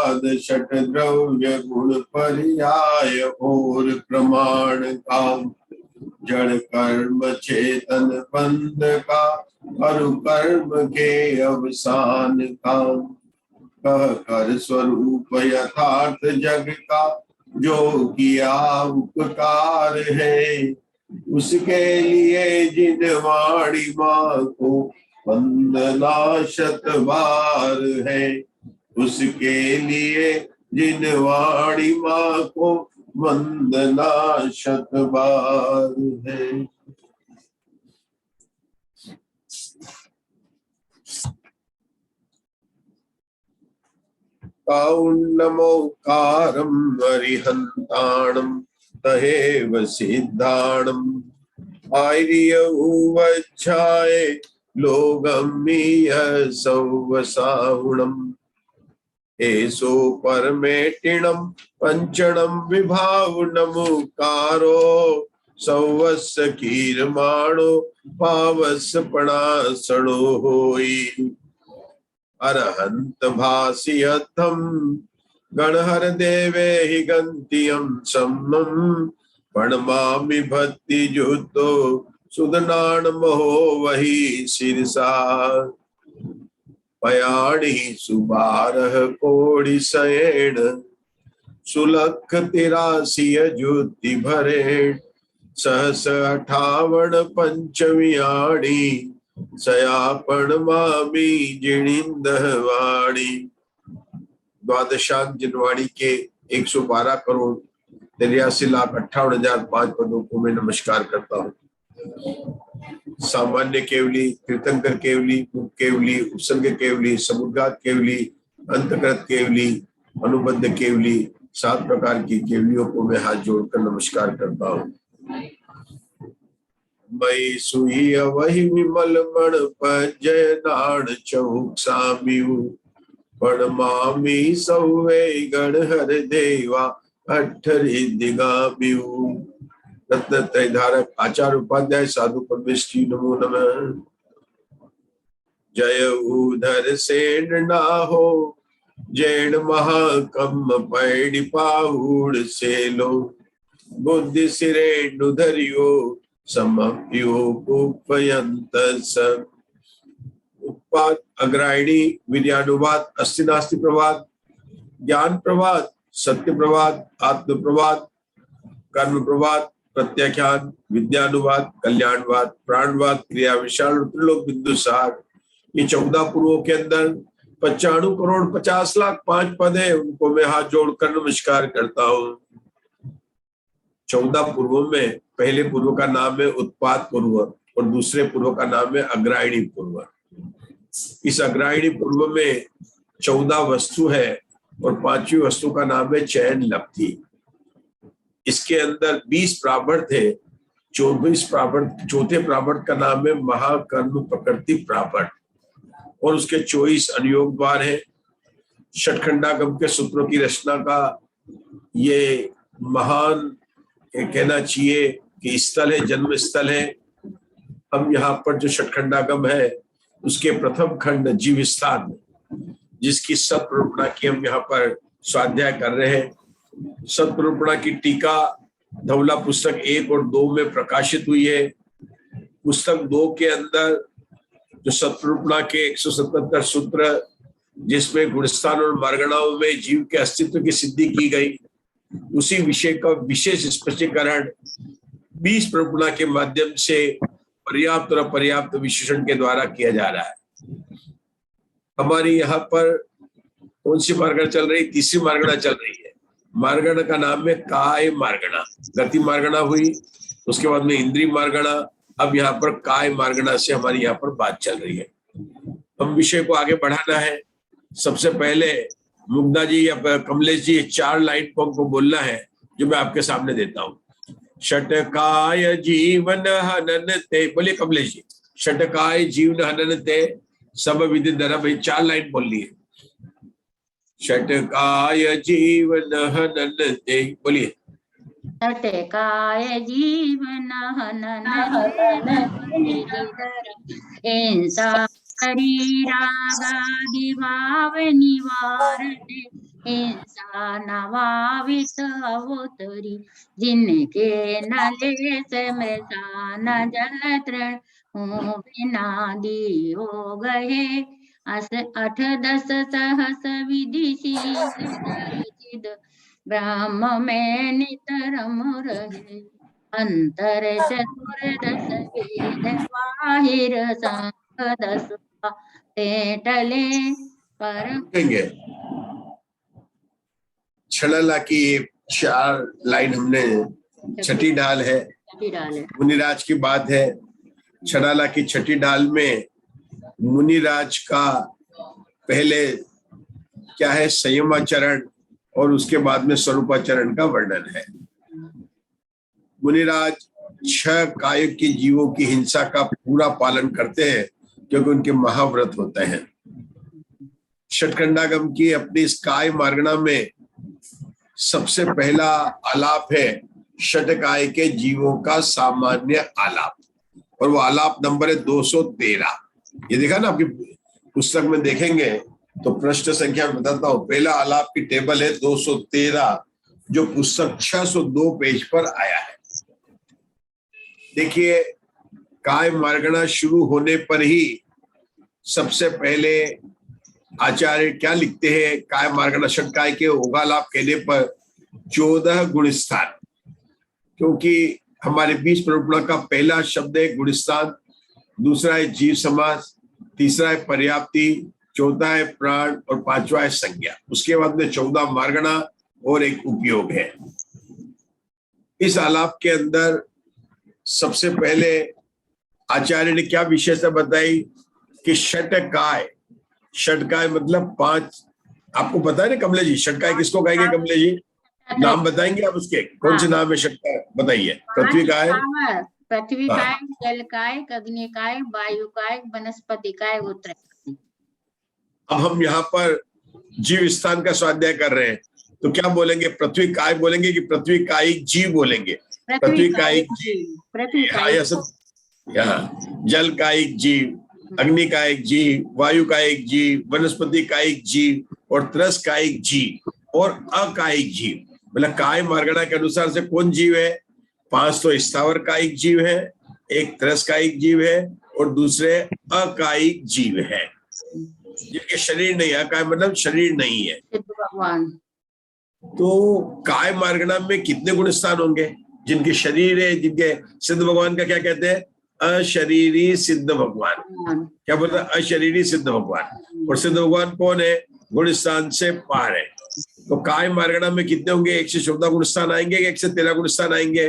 प्रमाद षट द्रव्य गुण पर्याय और प्रमाण का जड़ कर्म चेतन बंध का अरु कर्म के अवसान का कह कर स्वरूप यथार्थ जग का जो किया उपकार है उसके लिए जिन वाणी माँ को वंदना शत बार है उसके लिए जिन वाणी माँ को वंदना शत बार है। काउन्नमोकारं अरिहन्ताणं तहेव सिद्धाणं आर्य उवच्छाय लोगमीय सौवसाहुणम् एसो परमेटिणं पंचणं विभावनमुकारो सौवस कीरमाणो पावसपणासणो होई अरहंत भासियथम गणहर देवे हि गंतियम सम्मम प्रणमामि भक्ति जुतो सुदनान महो वही शिरसा पयाणि सुबारह कोड़ि सयेण सुलख 83 ज्योति भरेण सहस 58 पंचवियाणी सयापण मामी जिणिंदवाणी। द्वादशांक जिनवाणी के 112 करोड़ 83,58,005 पदों को मैं नमस्कार करता हूँ। सामान्य केवली, तीर्थंकर केवली, मुख केवली, उपसर्ग केवली, समुद्गात केवली, अंतकृत केवली, अनुबद्ध केवली, 7 प्रकार की केवलियों को मैं हाथ जोड़कर नमस्कार करता हूँ। मई सुई वही विमल मण पजय नाण चौक सामियु पणमामी सौवे गणहर देवा अठरी दिगामियु। रत्न त्रयधारक आचार्य उपाध्याय साधु परमेश जी नमो नमः। जय उधर सेन ना हो जैन महाकम पैडी पाहुड़ से लो बुद्धि सिरे नुधरियो समप्यो उपयंत स। उत्पाद अग्रायणी विद्यानुवाद अस्ति नास्ति प्रवाद ज्ञान प्रवाद सत्य प्रवाद आत्म प्रवाद कर्म प्रवाद प्रत्याख्यान विद्यानुवाद कल्याणवाद प्राणवाद क्रिया विशाल त्रिलोक बिंदुसार। ये 14 पूर्वों के अंदर 95 करोड़ 50 लाख 5 पद है, उनको मैं हाथ जोड़कर नमस्कार करता हूँ। 14 पूर्वों में पहले पूर्व का नाम है उत्पाद पूर्व और दूसरे पूर्व का नाम है अग्रायणी पूर्व। इस अग्रायणी पूर्व में 14 वस्तु है और 5वीं वस्तु का नाम है चयन लब्धि। इसके अंदर 20 प्रावर्त है, 24 प्रावर्त, चौथे प्रावर्त का नाम है महाकर्म प्रकृति प्रावर्त और उसके 24 अनुयोग द्वार है। षटखंडागम के सूत्रों की रचना का ये महान कहना चाहिए कि स्थल है, जन्म स्थल है। हम यहाँ पर जो षटखंडागम है उसके प्रथम खंड जीव स्थान जिसकी सत्प्रूपणा की हम यहाँ पर स्वाध्याय कर रहे हैं। सत्प्रूपणा की टीका धवला पुस्तक 1 और 2 में प्रकाशित हुई है। पुस्तक 2 के अंदर जो सत्प्रूपणा के 177 सूत्र जिसमें गुणस्थान और मार्गणाओं में जीव के अस्तित्व की सिद्धि की गई, उसी विषय का विशेष स्पष्टीकरण 20 प्रूपणा के माध्यम से पर्याप्त और अपर्याप्त विशेषण के द्वारा किया जा रहा है। हमारी यहाँ पर कौन सी मार्गणा चल रही? तीसरी मार्गणा चल रही है। मार्गणा का नाम है काय मार्गणा। गति मार्गणा हुई, उसके बाद में इंद्रिय मार्गणा, अब यहाँ पर काय मार्गणा से हमारी यहाँ पर बात चल रही है। हम विषय को आगे बढ़ाना है। सबसे पहले मुग्धा जी या कमलेश जी 4 लाइन को हमको बोलना है जो मैं आपके सामने देता हूँ। षटकाय जीवन हनन ते, बोलिए कमलेश जी। षटकाय जीवन हनन ते सब विधि धर्म, 4 लाइन बोलनी है। षटकाय जीवन हनन ते, बोलिए। षटकाय जीवन हनन हिंसा शरीरागादि भाव निवारते हिंसा नवावित अवतरी जिनके न ले समृता न जल तृण हूँ बिना दियो गए 8-10 सहस विधिशील चिद ब्रह्म में नितरम रहे अंतर चतुर्दश वेद बाहिर संग 10 टले परम देखेंगे छड़ला की 4 लाइन हमने छठी डाल है, मुनिराज की बात है। छड़ाला की छठी डाल में मुनिराज का पहले क्या है, संयमाचरण, और उसके बाद में स्वरूपाचरण का वर्णन है। मुनिराज 6 कायिक के जीवों की हिंसा का पूरा पालन करते हैं क्योंकि उनके महाव्रत होते हैं। षटखंडागम की अपनी इस काय मार्गणा में सबसे पहला आलाप है षटकाय के जीवों का सामान्य आलाप, और वो आलाप नंबर है 213। ये देखा ना, आपकी पुस्तक में देखेंगे तो पृष्ठ संख्या में बताता हूँ। पहला आलाप की टेबल है 213, जो पुस्तक 602 पेज पर आया है। देखिए, काय मार्गणा शुरू होने पर ही सबसे पहले आचार्य क्या लिखते हैं, काय मार्गणा षटकाय के उगालाप कहने पर 14 गुणस्थान, क्योंकि हमारे बीच प्ररूपणा का पहला शब्द है गुणस्थान, दूसरा है जीव समास, तीसरा है पर्याप्ति, चौथा है प्राण और पांचवा है संज्ञा। उसके बाद में 14 मार्गणा और एक उपयोग है। इस आलाप के अंदर सबसे पहले आचार्य ने क्या विशेषता बताई कि षटकाय, षटकाय मतलब 5। आपको पता है ना कमले जी, षटकाय किसको कहेंगे? कमले जी नाम बताएंगे आप उसके? कौन से नाम है षटकाय, बताइए। पृथ्वी काय, पृथ्वी काय, जल काय, अग्नि काय, वायु काय, वनस्पति काय, उत्तर। अब हम यहाँ पर जीव स्थान का स्वाध्याय कर रहे हैं, तो क्या बोलेंगे? पृथ्वी काय बोलेंगे कि पृथ्वी कायिक जीव बोलेंगे? पृथ्वी कायिक जीव, जल कायिक जीव, अग्नि कायिक जीव, वायु कायिक जीव, वनस्पति कायिक जीव और त्रस कायिक जीव और अकायिक जीव। मतलब काय मार्गणा के अनुसार से कौन जीव है? 5 तो स्थावर कायिक जीव है, एक त्रस कायिक जीव है और दूसरे अकायिक जीव है जिनके शरीर नहीं है। काय मतलब शरीर नहीं है। भगवान, तो काय मार्गणा में कितने गुण स्थान होंगे? जिनके शरीर है, जिनके सिद्ध भगवान का क्या कहते हैं? अशरीरी सिद्ध भगवान। क्या बोलते हैं? अशरीरी सिद्ध भगवान। और सिद्ध भगवान कौन है? गुण स्थान से पार है। तो काय मार्गणा में कितने होंगे? 114 गुण स्थान आएंगे, 113 गुण स्थान आएंगे?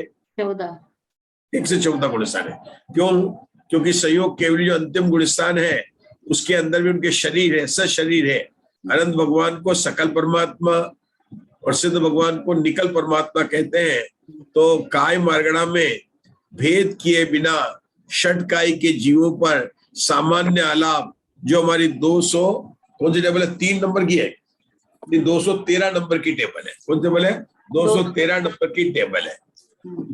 114 गुण स्थान है। क्यों? क्योंकि संयोग केवल जो अंतिम गुण स्थान है उसके अंदर भी उनके शरीर है, सशरीर है। अनंत भगवान को सकल परमात्मा और सिद्ध भगवान को निकल परमात्मा कहते हैं। तो काय मार्गणा में भेद किए बिना षटकाय के जीवों पर सामान्य आलाप, जो हमारी 200 कौन सी टेबल है? 3 नंबर की है, 213 नंबर की टेबल है। कौन टेबल है? 213 नंबर की टेबल है।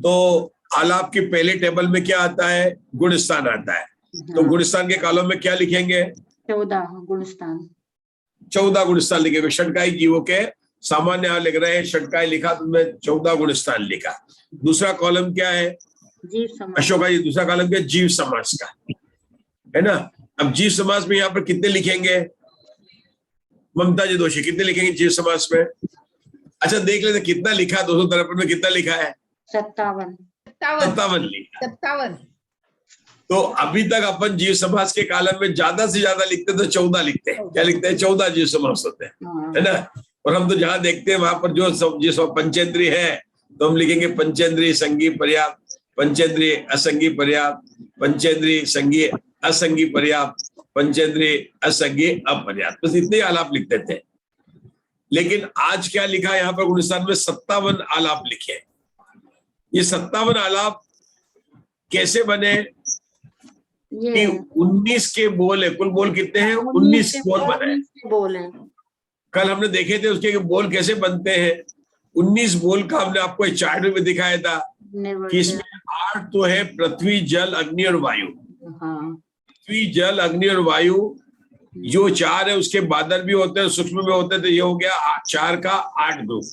तो आलाप की पहले टेबल में क्या आता है? गुण स्थान आता है। तो गुण स्थान के कालों में क्या लिखेंगे? 14 गुणस्थान, 14 गुण स्थान लिखेंगे। षटकाय जीवों के सामान्य लिख रहे हैं, षटकाय लिखा तो मैं 14 गुण स्थान लिखा। दूसरा कॉलम क्या है? जीव समास। अशोका जी, दूसरा कॉलम क्या? जीव समास का है ना। अब जीव समास में यहाँ पर कितने लिखेंगे? ममता जी दोषी, कितने लिखेंगे जीव समास में? अच्छा देख लेते कितना लिखा, 253 में कितना लिखा है? 57 लिखा। 57। तो अभी तक अपन जीव समास के कालम में ज्यादा से ज्यादा लिखते तो 14 लिखते हैं। क्या लिखते हैं? 14 जीव समास होते हैं, है ना। और हम तो जहां देखते हैं वहां पर जो जिस पंचेंद्रीय है तो हम लिखेंगे पंचेंद्रीय संगी पर्याप्त, पंचेंद्रीय असंगी पर्याप्त, पंचेंद्रीय संगी असंगी पर्याप्त, पंचेंद्रीय असंगी अपर्याप्त। बस इतने आलाप लिखते थे। लेकिन आज क्या लिखा यहाँ पर गुणस्थान में? 57 आलाप लिखे। ये 57 आलाप कैसे बने? कि 19 के बोल है। कुल बोल कितने हैं? 19 बोल बनाए। कल हमने देखे थे उसके बोल कैसे बनते हैं। 19 बोल का हमने आपको एक चार्ट में दिखाया था कि इसमें 8 तो है पृथ्वी, जल, अग्नि और वायु। पृथ्वी, जल, अग्नि और वायु जो 4 है उसके बादल भी होते हैं, सूक्ष्म भी होते हैं, तो ये हो गया 4 का 8 ग्रुप।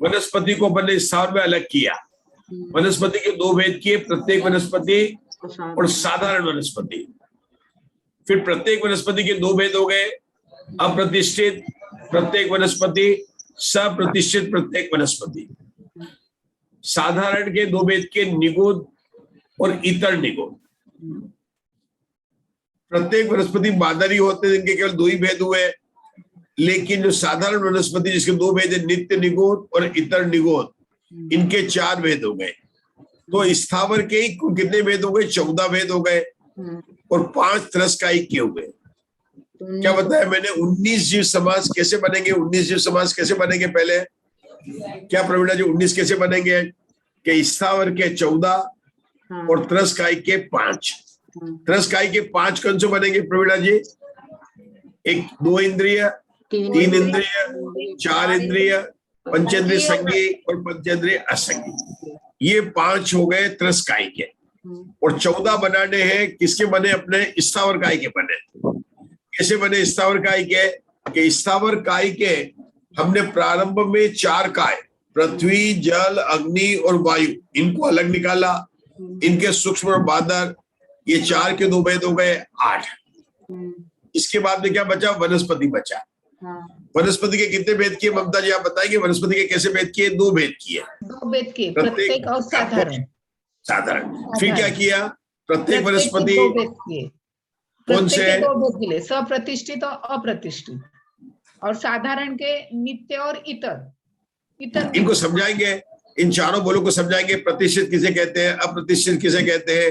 वनस्पति को अपने स्थान में अलग किया। वनस्पति के 2 भेद किए, प्रत्येक वनस्पति और साधारण वनस्पति। फिर प्रत्येक वनस्पति के 2 भेद हो गए, अप्रतिष्ठित प्रत्येक वनस्पति, सप्रतिष्ठित प्रत्येक वनस्पति। साधारण के 2 भेद के निगोद और इतर निगोद। प्रत्येक वनस्पति बादरी होते हैं जिनके केवल 2 ही भेद हुए, लेकिन जो साधारण वनस्पति जिसके 2 भेद है, नित्य निगोद और इतर निगोद, इनके 4 भेद हो गए। तो स्थावर के ही कितने भेद हो गए? 14 भेद हो गए और 5 त्रस्काई के हो गए। क्या बताया मैंने? 19 जीव समाज कैसे बनेंगे? 19 जीव समाज कैसे बनेंगे? पहले क्या प्रवीणा जी 19 कैसे बनेंगे? कि स्थावर के 14 और त्रस्काई के 5। त्रस्काई के 5 कंसों बनेंगे प्रवीणा जी? 2 इंद्रिय, 3 इंद्रिय, 4 इंद्रिय, पंचेंद्रिय संज्ञी और पंचेंद्रिय असंज्ञी। ये 5 हो गए त्रस्काई के। और 14 बनाने हैं किसके बने? अपने स्थावर काय के बने। कैसे बने स्थावर काय के? कि स्थावर काय के हमने प्रारंभ में 4 काय, पृथ्वी, जल, अग्नि और वायु, इनको अलग निकाला। इनके सूक्ष्म और बादर, ये 4 के 2 भेद हो गए 8। इसके बाद में क्या बचा? वनस्पति बचा। वनस्पति के कितने भेद किए ममता जी आप बताएंगे? वनस्पति के कैसे भेद किए? 2 भेद किए। 2 भेद किए, प्रत्येक और साधारण। साधारण। फिर क्या किया? प्रत्येक वनस्पति कौन से? 2 भेद किए, सप्रतिष्ठित और अप्रतिष्ठित, और साधारण के नित्य और इतर। इनको समझाएंगे, इन चारों बोलों को समझाएंगे। प्रतिष्ठित किसे कहते हैं, अप्रतिष्ठित किसे कहते हैं,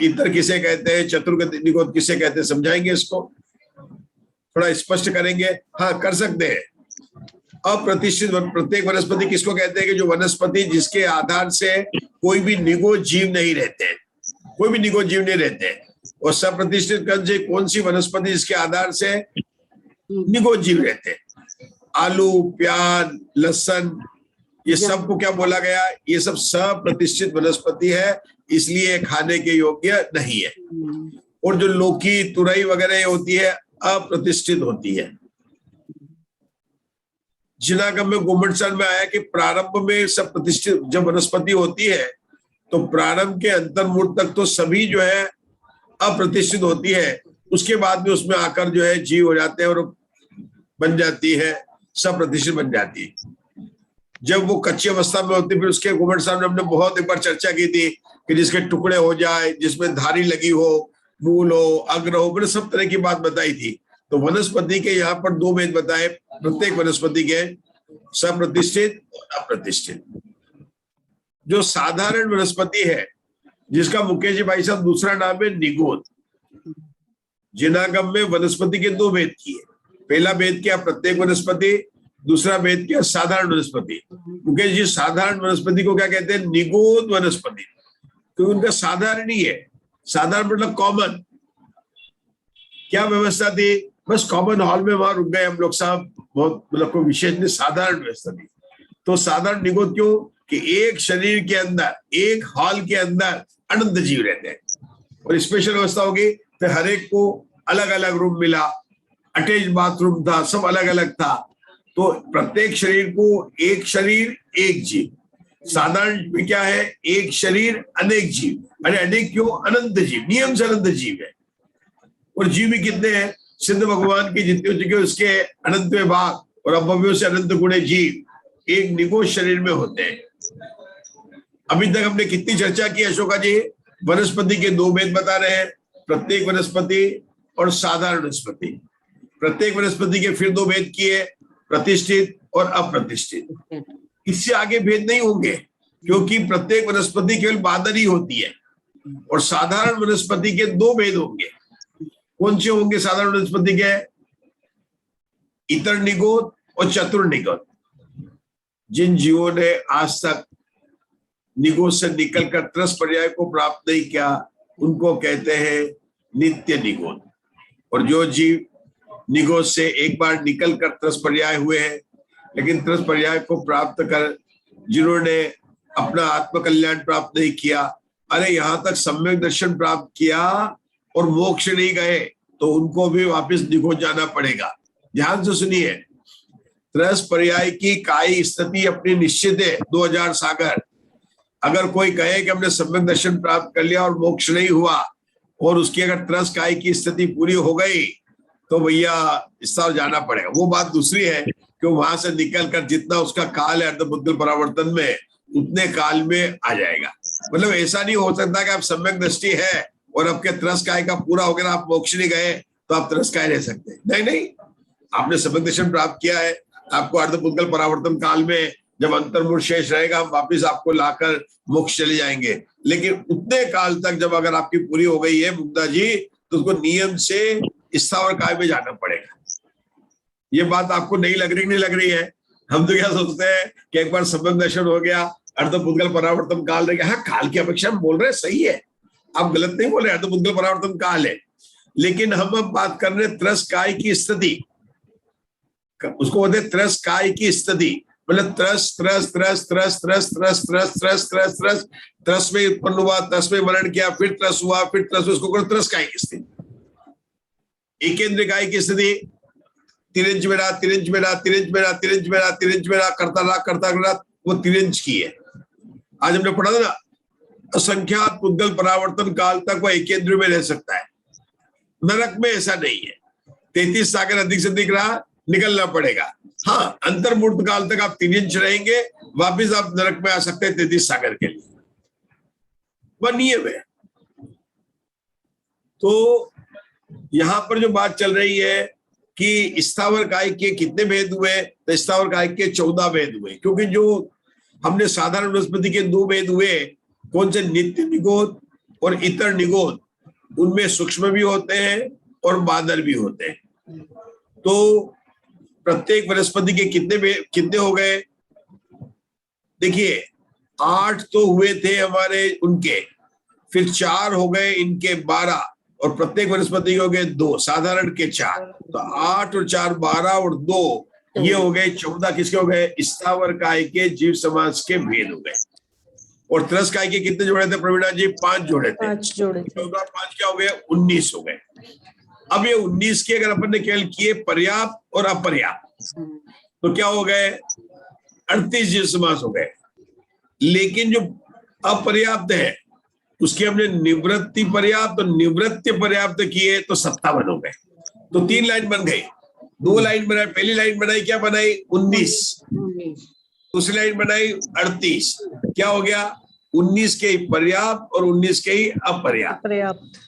इतर किसे कहते हैं, चतुर्गत निगोद किसे कहते हैं, समझाएंगे। इसको थोड़ा स्पष्ट करेंगे। हाँ, कर सकते हैं। अप्रतिष्ठित प्रत्येक वनस्पति किसको कहते हैं? कि जो वनस्पति जिसके आधार से कोई भी निगोद जीव नहीं रहते, कोई भी निगोद जीव नहीं रहते। और सप्रतिष्ठित कौन सी वनस्पति जिसके आधार से निगोद जीव रहते? आलू, प्याज, लहसुन, ये सब को क्या बोला गया? ये सब सप्रतिष्ठित वनस्पति है, इसलिए खाने के योग्य नहीं है। और जो लौकी, तुरई वगैरह होती है, अप्रतिष्ठित होती है। जिनागम में गोमंडसन में आया कि प्रारंभ में सब प्रतिष्ठित जब वनस्पति होती है, तो प्रारंभ के अंतर्मूल तक तो सभी जो है अप्रतिष्ठित होती है। उसके बाद में उसमें आकर जो है जीव हो जाते हैं और बन जाती है, सब प्रतिष्ठित बन जाती है। जब वो कच्ची अवस्था में होती है, फिर उसके गोमंड साहब ने हमने बहुत एक बार चर्चा की थी कि जिसके टुकड़े हो जाए, जिसमें धारी लगी हो, मूल हो, अग्र हो, मैंने सब तरह की बात बताई थी। तो वनस्पति के यहाँ पर 2 भेद बताए, प्रत्येक वनस्पति के, सप्रतिष्ठित और अप्रतिष्ठित। जो साधारण वनस्पति है, जिसका मुकेश जी भाई साहब दूसरा नाम है निगोद। जिनागम में वनस्पति के 2 भेद किए। पहला भेद किया प्रत्येक वनस्पति, दूसरा भेद किया साधारण वनस्पति। मुकेश जी साधारण वनस्पति को क्या कहते हैं? निगोद वनस्पति। तो उनका साधारण ही है। साधारण मतलब कॉमन। क्या व्यवस्था थी? बस कॉमन हॉल में वहां रुक गए हम लोग साहब, बहुत मतलब कोई विशेष नहीं, साधारण व्यवस्था थी। तो साधारण निगोद क्यों? कि एक शरीर के अंदर, एक हॉल के अंदर अनंत जीव रहते हैं। और स्पेशल व्यवस्था होगी तो हर एक को अलग अलग रूम मिला, अटैच बाथरूम था, सब अलग अलग था। तो प्रत्येक शरीर को एक शरीर एक जीव। साधारण में क्या है? एक शरीर अनेक जीव। अरे अनेक क्यों? अनंत जीव, नियम से अनंत जीव है। और जीव भी कितने हैं? सिद्ध भगवान के जितने हो चुके उसके अनंत भाग और अपव्यों से अनंत गुणे जीव एक निगोद शरीर में होते हैं। अभी तक हमने कितनी चर्चा की अशोका जी? वनस्पति के 2 भेद बता रहे हैं, प्रत्येक वनस्पति और साधारण वनस्पति। प्रत्येक वनस्पति के फिर 2 भेद किए, प्रतिष्ठित और अप्रतिष्ठित। इससे आगे भेद नहीं होंगे, क्योंकि प्रत्येक वनस्पति केवल बादरी होती है। और साधारण वनस्पति के 2 भेद होंगे। कौन से होंगे साधारण वनस्पति के? इतर निगोद और चतुर निगोद। जिन जीवों ने आज तक निगोद से निकलकर त्रस पर्याय को प्राप्त नहीं किया, उनको कहते हैं नित्य निगोद। और जो जीव निगोद से एक बार निकलकर त्रस पर्याय हुए हैं, लेकिन त्रस पर्याय को प्राप्त कर जिन्होंने अपना आत्मकल्याण प्राप्त नहीं किया, अरे यहां तक सम्यक दर्शन प्राप्त किया और मोक्ष नहीं गए, तो उनको भी वापस निगोज जाना पड़ेगा। ध्यान से सुनिए, त्रस पर्याय की काय स्थिति अपनी निश्चित है 2000 सागर। अगर कोई कहे कि हमने सम्यक दर्शन प्राप्त कर लिया और मोक्ष नहीं हुआ और उसकी अगर त्रस काय की स्थिति पूरी हो गई तो भैया इस साल जाना पड़ेगा। वो बात दूसरी है कि वहां से निकल कर जितना उसका काल है अर्धपुद्गल परावर्तन में उतने काल में आ जाएगा। मतलब ऐसा नहीं हो सकता कि आप सम्यक दृष्टि है और आपके त्रस काय का पूरा हो गया, आप मोक्ष नहीं गए तो आप त्रस काय रह सकते। नहीं नहीं, आपने सम्यक दर्शन प्राप्त किया है, आपको अर्धपुद्गल परावर्तन काल में जब अंतर्मुख शेष रहेगा हम वापिस आपको लाकर मोक्ष चले जाएंगे। लेकिन उतने काल तक जब अगर आपकी पूरी हो गई है मुग्धा जी तो उसको नियम से स्थावर काय में जाना पड़ेगा। ये बात आपको नहीं लग रही है। हम तो क्या सोचते हैं कि एक बार सम्यक दर्शन हो गया, अर्धपुद्गल परावर्तन काल रह गया। हाँ, काल की अपेक्षा हम बोल रहे हैं, सही है, आप गलत नहीं बोल रहे, अर्धपुद्गल परावर्तन काल है। लेकिन हम अब बात कर रहे हैं त्रस काय की स्थिति, उसको बोलते हैं त्रस काय की स्थिति। मतलब त्रस त्रस त्रस त्रस त्रस त्रस त्रस त्रस त्रस त्रस त्रस में उत्पन्न हुआ, त्रस में मरण किया, फिर त्रस हुआ, फिर त्रस, उसको त्रस काय की स्थिति। एकेंद्र काय की स्थिति, तिरंज मेरा तिरंज मेरा तिरंज मेरा तिरंज मेरा तिरंज मेरा करता रहा, वो तिरंज की है। आज हमने पढ़ा था ना, असंख्यात पुद्गल परावर्तन काल तक वो एकेंद्र में रह सकता है। नरक में ऐसा नहीं है, 33 सागर अधिक से अधिक रहा, निकलना पड़ेगा। हाँ, अंतर्मूर्त काल तक आप 3 इंच रहेंगे, वापिस आप नरक में आ सकते हैं 33 सागर के लिए, वह नियम है। तो यहां पर जो बात चल रही है कि स्थावर काय के कितने भेद हुए, तो स्थावर काय के 14 भेद हुए। क्योंकि जो हमने साधारण वनस्पति के 2 भेद हुए, कौन से, नित्य निगोद और इतर निगोद, उनमें सूक्ष्म भी होते हैं और बादल भी होते हैं। तो प्रत्येक वनस्पति के कितने हो गए, देखिए 8 तो हुए थे हमारे उनके, फिर 4 हो गए इनके 12, और प्रत्येक वनस्पति के हो गए 2, साधारण के 4, तो 8 और 4 12 और 2 ये हो गए 14। किसके हो गए, स्थावर काय के जीव समाज के भेद हो गए। और त्रस काय के कितने जोड़े थे प्रवीणा जी, 5 जोड़े थे। 14 5 क्या हो गए, 19 हो गए। अब ये 19 के अगर अपन ने केवल किए पर्याप्त और अपर्याप्त तो क्या हो गए, 38 जीव समास हो गए। लेकिन जो अपर्याप्त है उसकी हमने निवृत्ति पर्याप्त और निवृत्ति पर्याप्त किए तो 57 हो गए। तो 3 लाइन बन गई, 2 लाइन बनाई। पहली लाइन बनाई, क्या बनाई, 19। दूसरी लाइन बनाई 38, क्या हो गया, 19 के ही पर्याप्त और 19 के ही अपर्याप्त।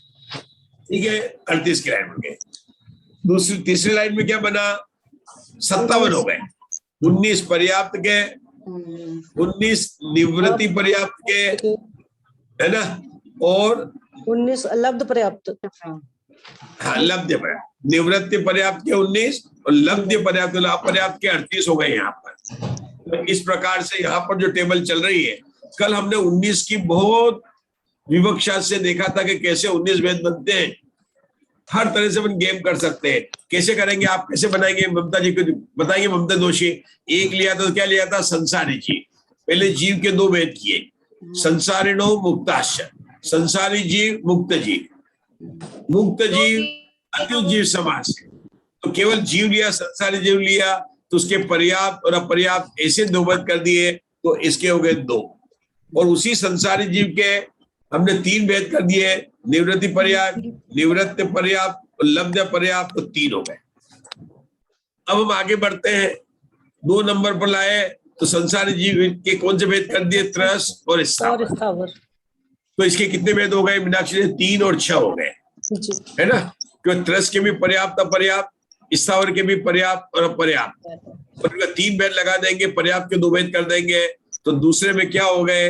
ठीक है, 38 की लाइन बन गई। तीसरी लाइन में क्या बना, 57 हो गए। 19 पर्याप्त के, 19 निवृत्ति पर्याप्त के, है ना, और 19 लब्ध पर्याप्त। हाँ, लब्ध पर्याप्त, निवृत्ति पर्याप्त के 19 और लब्ध पर्याप्त अपर्याप्त के 38 हो गए यहाँ पर। तो इस प्रकार से यहाँ पर जो टेबल चल रही है, कल हमने 19 की बहुत विवक्षा से देखा था कि कैसे 19 भेद बनते हैं। हर तरह से अपन गेम कर सकते हैं। कैसे करेंगे, आप कैसे बनाएंगे, ममता जी को बताएंगे। ममता दोषी एक लिया था, तो क्या लिया था, संसारी जीव। पहले जीव के 2 भेद किए, संसारिणो मुक्ताश्च, संसारी जीव, मुक्त जीव। मुक्त जीव अत्युत जीव समास, तो केवल जीव लिया, संसारी जीव लिया, तो उसके पर्याप्त और अपर्याप्त ऐसे 2 भेद कर दिए, तो इसके हो गए 2। और उसी संसारी जीव के हमने 3 भेद कर दिए, निवृत्ति पर्याप्त, निवृत्त पर्याप्त और लब्ध पर्याप्त, तो 3 हो गए। अब हम आगे बढ़ते हैं, 2 नंबर पर लाए तो संसारी जीव के कौन से भेद कर दिए, त्रस और स्थावर। तो इसके कितने भेद हो गए मीनाक्षी, 3 और 6 हो गए, है ना। क्योंकि त्रस के भी पर्याप्त अपर्याप्त, स्थावर के भी पर्याप्त और अपर्याप्त, और 3 भेद लगा देंगे, पर्याप्त के 2 भेद कर देंगे, तो दूसरे में क्या हो गए,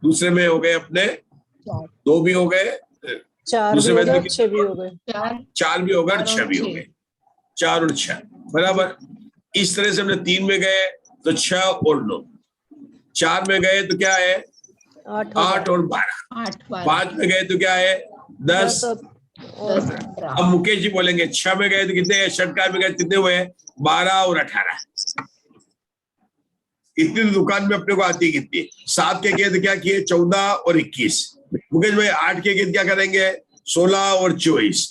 दूसरे में हो गए अपने 2 भी हो गए, 4 भी हो गए, 6 भी हो गए, 4 भी हो गए, 6 भी हो गए, 4 और 6 बराबर। इस तरह से हमने 3 में गए तो 6 और 9, 4 में गए तो क्या है, 8 और 12, 5 में गए तो क्या है, 10 और 12। अब मुकेश जी बोलेंगे 6 में गए तो कितने, षटकार में गए कितने हुए, 12 और 18। इतनी दुकान में अपने को आती है कितनी। 7 के गए तो क्या किए, 14 और 21। मुकेश भाई 8 के गए क्या करेंगे, 16 और 24।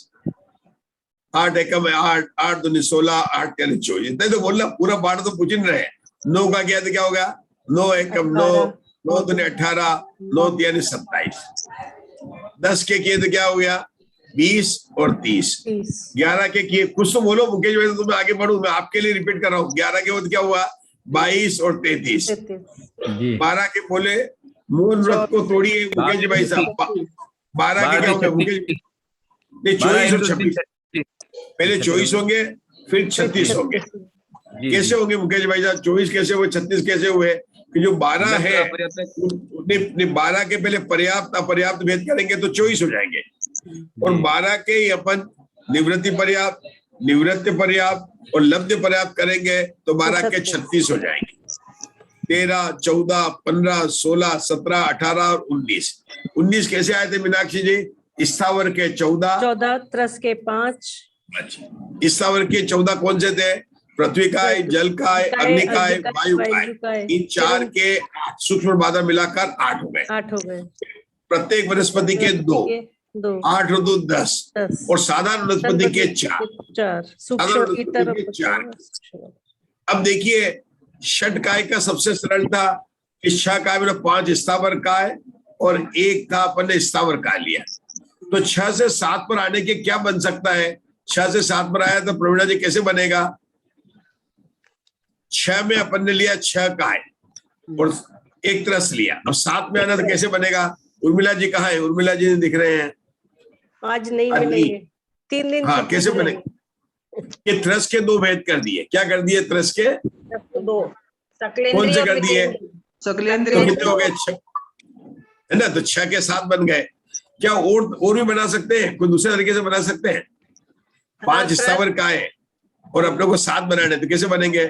8 एकम है 8, 8 दूनी 16, 8 यानी 24। इतना तो बोलना, पूरा पाठ तो पूछ ही नहीं रहे। 9 का किया तो क्या होगा? 9 एकम 9, 9 दूनी 18, 9 यानी 27। 10 के किए तो क्या हो गया? 20 और 30। 11 के किए, कुछ तो बोलो मुकेश भाई, तो मैं आगे बढ़ू, मैं आपके लिए रिपीट कर रहा हूँ। 11 के बाद क्या हुआ? 22 और 33। 12 के बोले मौन व्रत को तोड़िए मुकेश भाई साहब। 12 के क्या होंगे मुकेश? नहीं, 24 और 26। पहले 24 होंगे, फिर 36 होंगे। कैसे होंगे मुकेश भाई साहब? 24 कैसे हुए, 36 कैसे हुए? कि जो 12 है, 12 के पहले पर्याप्त अपर्याप्त भेद करेंगे तो 24 हो जाएंगे। और 12 के ही अपन निवृत्ति पर्याप्त, निवृत्ति पर्याप्त और लब्ध पर्याप्त करेंगे तो 12 के 36 हो जाएंगे। 13, 14, 15, 16, 17, 18 और 19। 19 कैसे आए थे मीनाक्षी जी? स्थावर के 14, त्रस के 5। स्थावर के 14 कौन से थे? पृथ्वी का है, जल का है, अग्नि का है, वायु का है। इन 4 के सूक्ष्म बाधा मिलाकर 8 हो गए। प्रत्येक वनस्पति के 2, 8 और 2 10 और साधारण वनस्पति के 4। साधारण वनस्पति के 4। अब देखिए, षट काय का सबसे सरल था कि 6 काय में 5 स्थावर काय और 1 था अपन ने स्थावर काय लिया। तो 6 से 7 पर आने के क्या बन सकता है? 6 से 7 पर आया तो प्रवीणा जी कैसे बनेगा? 6 में अपन ने लिया 6 काय और 1 त्रस लिया। अब 7 में आना तो कैसे बनेगा? उर्मिला जी कहाँ है? उर्मिला जी दिख रहे हैं? आज नहीं मिलेंगे, 3 दिन। हाँ, कैसे बनेगा? ये त्रस के 2 भेद कर दिए। क्या कर दिए? त्रस के 2 कौन से कर दिए? तो कितने हो गए? 6 है ना? तो 6 के 7 बन गए। क्या और भी बना सकते हैं? कोई दूसरे तरीके से बना सकते हैं? 5 स्थावर काय है और अपने को 7 बनाने, तो कैसे बनेंगे?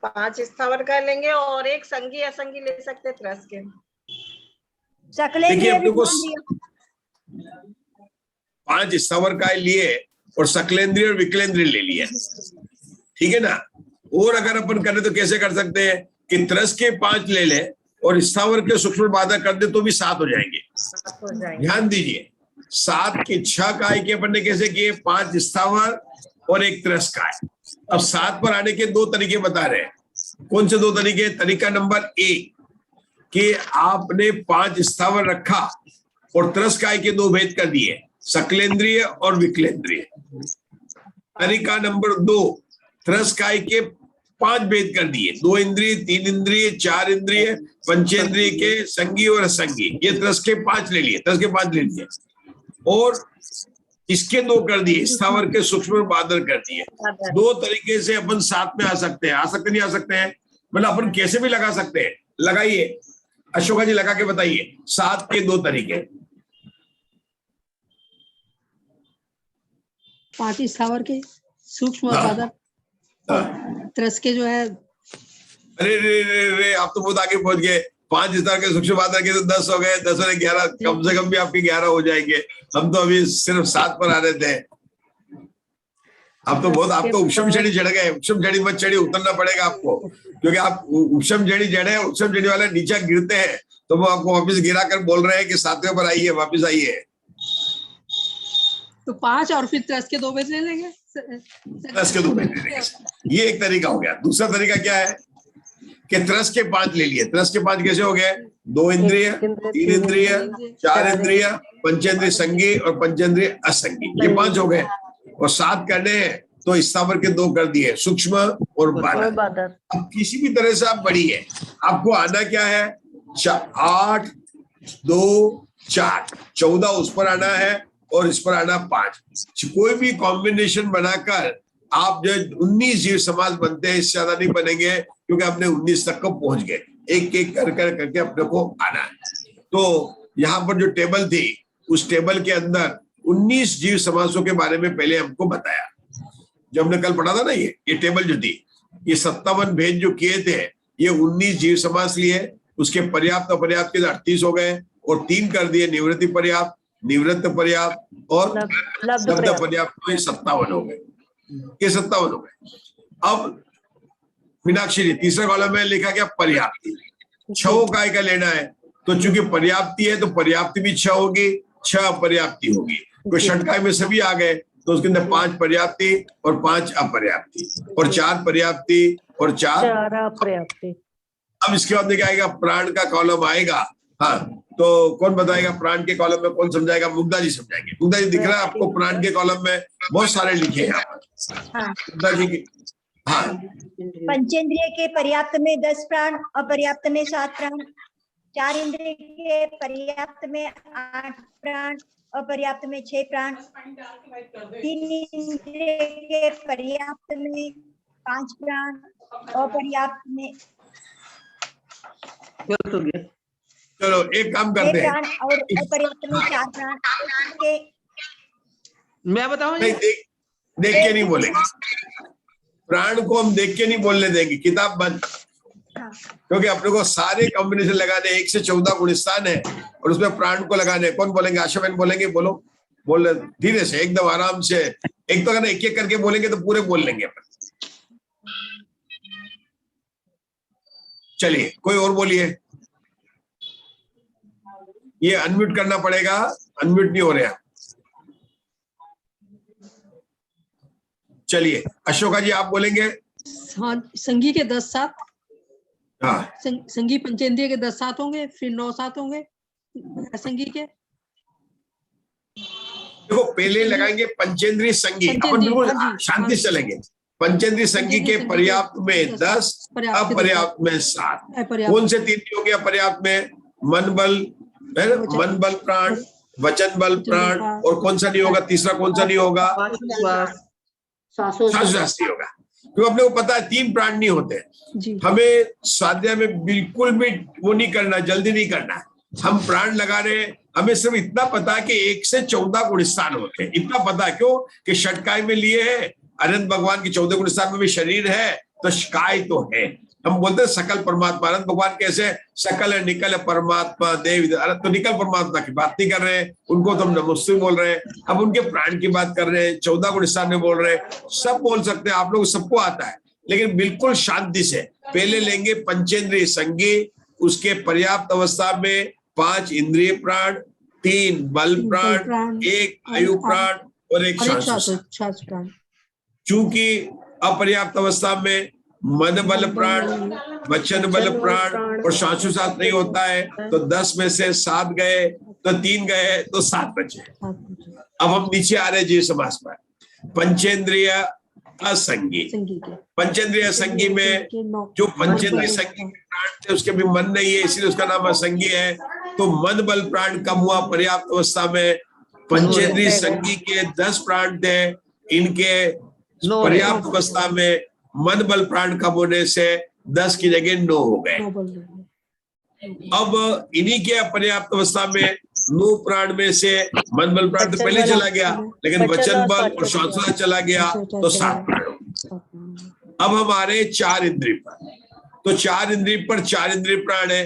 5 स्थावर काय लेंगे और 1 संगी असंगी ले सकते त्रस के। देखिए, अपने को 5 स्थावर काय लिए और सकलेंद्रिय और विकलेंद्रिय ले लिया, ठीक है ना? और अगर अपन करें तो कैसे कर सकते हैं कि त्रस के 5 ले ले और स्थावर के सूक्ष्म बाधा कर दे तो भी 7 हो जाएंगे। ध्यान दीजिए, 7 के 6 काय के अपन ने कैसे किए? 5 स्थावर और 1 त्रस काय। अब 7 पर आने के 2 तरीके बता रहे हैं। कौन से 2 तरीके? तरीका नंबर 1 कि आपने 5 स्थावर रखा और त्रस काय के 2 भेद कर दिए, सकलेंद्रिय और विकलेंद्रिय। तरीका नंबर 2, त्रस काय के 5 भेद कर दिए, 2 इंद्रिय, 3 इंद्रिय, 4 इंद्रिय, पंचेंद्रिय के संगी और असंगी। ये त्रस के 5 ले लिए, त्रस के 5 ले लिए और इसके 2 कर दिए, स्थावर के सूक्ष्म बादल कर दिए। 2 तरीके से अपन 7 में आ सकते हैं। आ सकते नहीं आ सकते हैं? मतलब अपन कैसे भी लगा सकते हैं। लगाइए, अशोका जी लगा के बताइए 7 के 2 तरीके। 5 स्थावर के सूक्ष्म बादल, त्रस के जो है। अरे रे रे रे, आप तो बहुत आगे पहुंच गए। 5 स्थावर के सूक्ष्म बादल के तो 10 हो गए, 10 और 11, कम से कम भी आपके 11 हो जाएंगे। हम तो अभी सिर्फ 7 पर आ रहे थे। आप तो बहुत, आप तो उपशम झड़ी चढ़ गए। उपशम झड़ी मत चढ़ी, उतरना पड़ेगा आपको, क्योंकि आप उपशम झड़ी जड़े, उपशम झड़ी वाले नीचे गिरते हैं तो वो आपको वापिस गिरा कर बोल रहे हैं कि 7वें पर आइए, वापिस आइए। तो 5 और फिर त्रस के 2 भेज ले लेंगे। त्रस के 2 भेज ले लेंगे। ये एक तरीका हो गया। दूसरा तरीका क्या है कि त्रस के 5 ले लिए। त्रस के 5 कैसे हो गए? 2 इंद्रिय, 3 इंद्रिय, 4 इंद्रिय, पंचेंद्रिय संगी और पंचेंद्रिय असंगी, ये 5 हो गए। और 7 करने हैं तो स्थावर के 2 कर दिए, सूक्ष्म और बादल। अब किसी भी तरह से आप बढ़िए, आपको आना क्या है? 8, 2, 4, 14 उस पर आना है और इस पर आना 5। कोई भी कॉम्बिनेशन बनाकर आप जो 19 जीव समाज बनते हैं, इससे ज्यादा नहीं बनेंगे, क्योंकि आपने 19 तक को पहुंच गए। एक एक कर करके अपने को आना है। तो यहाँ पर जो टेबल थी, उस टेबल के अंदर 19 जीव समासों के बारे में पहले हमको बताया। जब हमने कल पढ़ा था ना, ये टेबल जो थी, ये 57 भेद जो किए थे, ये 19 जीव समास लिए। उसके पर्याप्त अपर्याप्त के 38 हो गए और 3 कर दिए निवृत्ति पर्याप्त, निवृत्त पर्याप्त और लब्ध पर्याप्त, तो ये 57 हो गए। ये 57 हो गए। अब मीनाक्षी जी, तीसरा कॉलम में लिखा गया पर्याप्ति। 6 काय का लेना है, तो चूंकि पर्याप्ति है तो पर्याप्ति भी 6 होगी, 6 अपर्याप्ति होगी। तो षटकाय में सभी आ गए तो उसके अंदर 5 पर्याप्ति और 5 अपर्याप्ति और 4 पर्याप्ति और 4 चार अपर्याप्ति। अब इसके बाद क्या आएगा, प्राण का कॉलम आएगा। हाँ, तो कौन बताएगा प्राण के कॉलम में, कौन समझाएगा? मुग्धा जी समझाएंगे। मुग्धा जी दिख रहा है आपको प्राण के कॉलम में बहुत सारे लिखे हैं यहाँ पर। मुग्धा जी की, हाँ। पंचेंद्रिय के पर्याप्त में 10 प्राण, अपर्याप्त में 7 प्राण, 4 इंद्रिय के पर्याप्त में 8 प्राण, अपर्याप्त में 6 प्राण, 3 इंद्रिय के पर्याप्त में 5 प्राण, अपर्याप्त में चलो एक काम 6 करते हैं, प्राण और अपर्याप्त में 4 प्राण के। मैं बताऊं नहीं देख के नहीं बोलेंगे, प्राण को हम देख के नहीं बोलने देंगे, किताब बंद। क्योंकि अपने को सारे कॉम्बिनेशन लगाने, 1 से 14 गुण स्थान है और उसमें प्राण को लगाने। कौन बोलेंगे? आशा बहन बोलेंगे, बोलो, बोल धीरे से, एकदम आराम से। एक तो अगर एक एक करके बोलेंगे तो पूरे बोल लेंगे अपन। चलिए कोई और बोलिए। ये अनम्यूट करना पड़ेगा, अनम्यूट नहीं हो रहा। चलिए अशोका जी आप बोलेंगे। हाँ, संगी के 10 7, हाँ संगी पंचेंद्रिय के 10 7 होंगे, फिर 9 7 होंगे असंगी के। देखो पहले लगाएंगे पंचेंद्रिय संगी, अपन बिल्कुल शांति से चलेंगे। पंचेंद्रिय संगी के पर्याप्त में 10, अपर्याप्त में 7। कौन से 3 नहीं होंगे अपर्याप्त में? मन बल, मन बल प्राण, वचन बल प्राण, और कौन सा नहीं होगा? तीसरा कौन सा नहीं होगा? श्वासोच्छ्वास नहीं होगा। क्योंकि अपने को पता है 3 प्राण नहीं होते। हमें स्वाध्याय में बिल्कुल भी वो नहीं करना, जल्दी नहीं करना। हम प्राण लगा रहे हैं, हमें सिर्फ इतना पता है कि 1 से 14 गुण स्थान होते हैं। इतना पता है क्यों? कि षटकाय में लिए है, अनंत भगवान की 14 गुण स्थान में भी शरीर है, तो काय तो है। हम बोलते हैं सकल परमात्मा। अनंत भगवान कैसे? सकल है, निकल है, परमात्मा देव। अनंत तो निकल परमात्मा की बात नहीं कर रहे हैं, उनको तो हम नमस्ते बोल रहे हैं। अब उनके प्राण की बात कर रहे हैं, 14 गुण स्थान में बोल रहे हैं। सब बोल सकते हैं, आप लोग सबको आता है, लेकिन बिल्कुल शांति से। पहले लेंगे पंचेंद्रिय संगी, उसके पर्याप्त अवस्था में 5 इंद्रिय प्राण, 3 बल प्राण, 1 आयु प्राण और 1 श्वास प्राण। चूंकि अपर्याप्त अवस्था में मन बल प्राण, वचन बल प्राण और श्वासोच्छ्वास नहीं होता है, तो 10 में से 7 गए, तो 3 गए, तो 7 बचे। अब हम नीचे आ रहे जीव समास पर। पंचेंद्रिय असंगी, पंचेंद्रिय असंगी में जो पंचेंद्रिय संगी के प्राण थे उसके भी मन नहीं है, इसीलिए उसका नाम असंगी है। तो मन बल प्राण कम हुआ पर्याप्त अवस्था में। पंचेंद्रिय संगी के 10 प्राण थे, इनके पर्याप्त अवस्था में मन बल प्राण कम होने से 10 की जगह 9 हो गए। अब इन्हीं के अपर्याप्त अवस्था में 9 प्राण में से मन बल प्राण तो पहले चला गया, लेकिन वचन बल और श्वासोच्छ्वास चला गया, तो 7 प्राण हो गए। अब हमारे 4 इंद्रिय पर, तो 4 इंद्रिय पर 4 इंद्रिय प्राण है।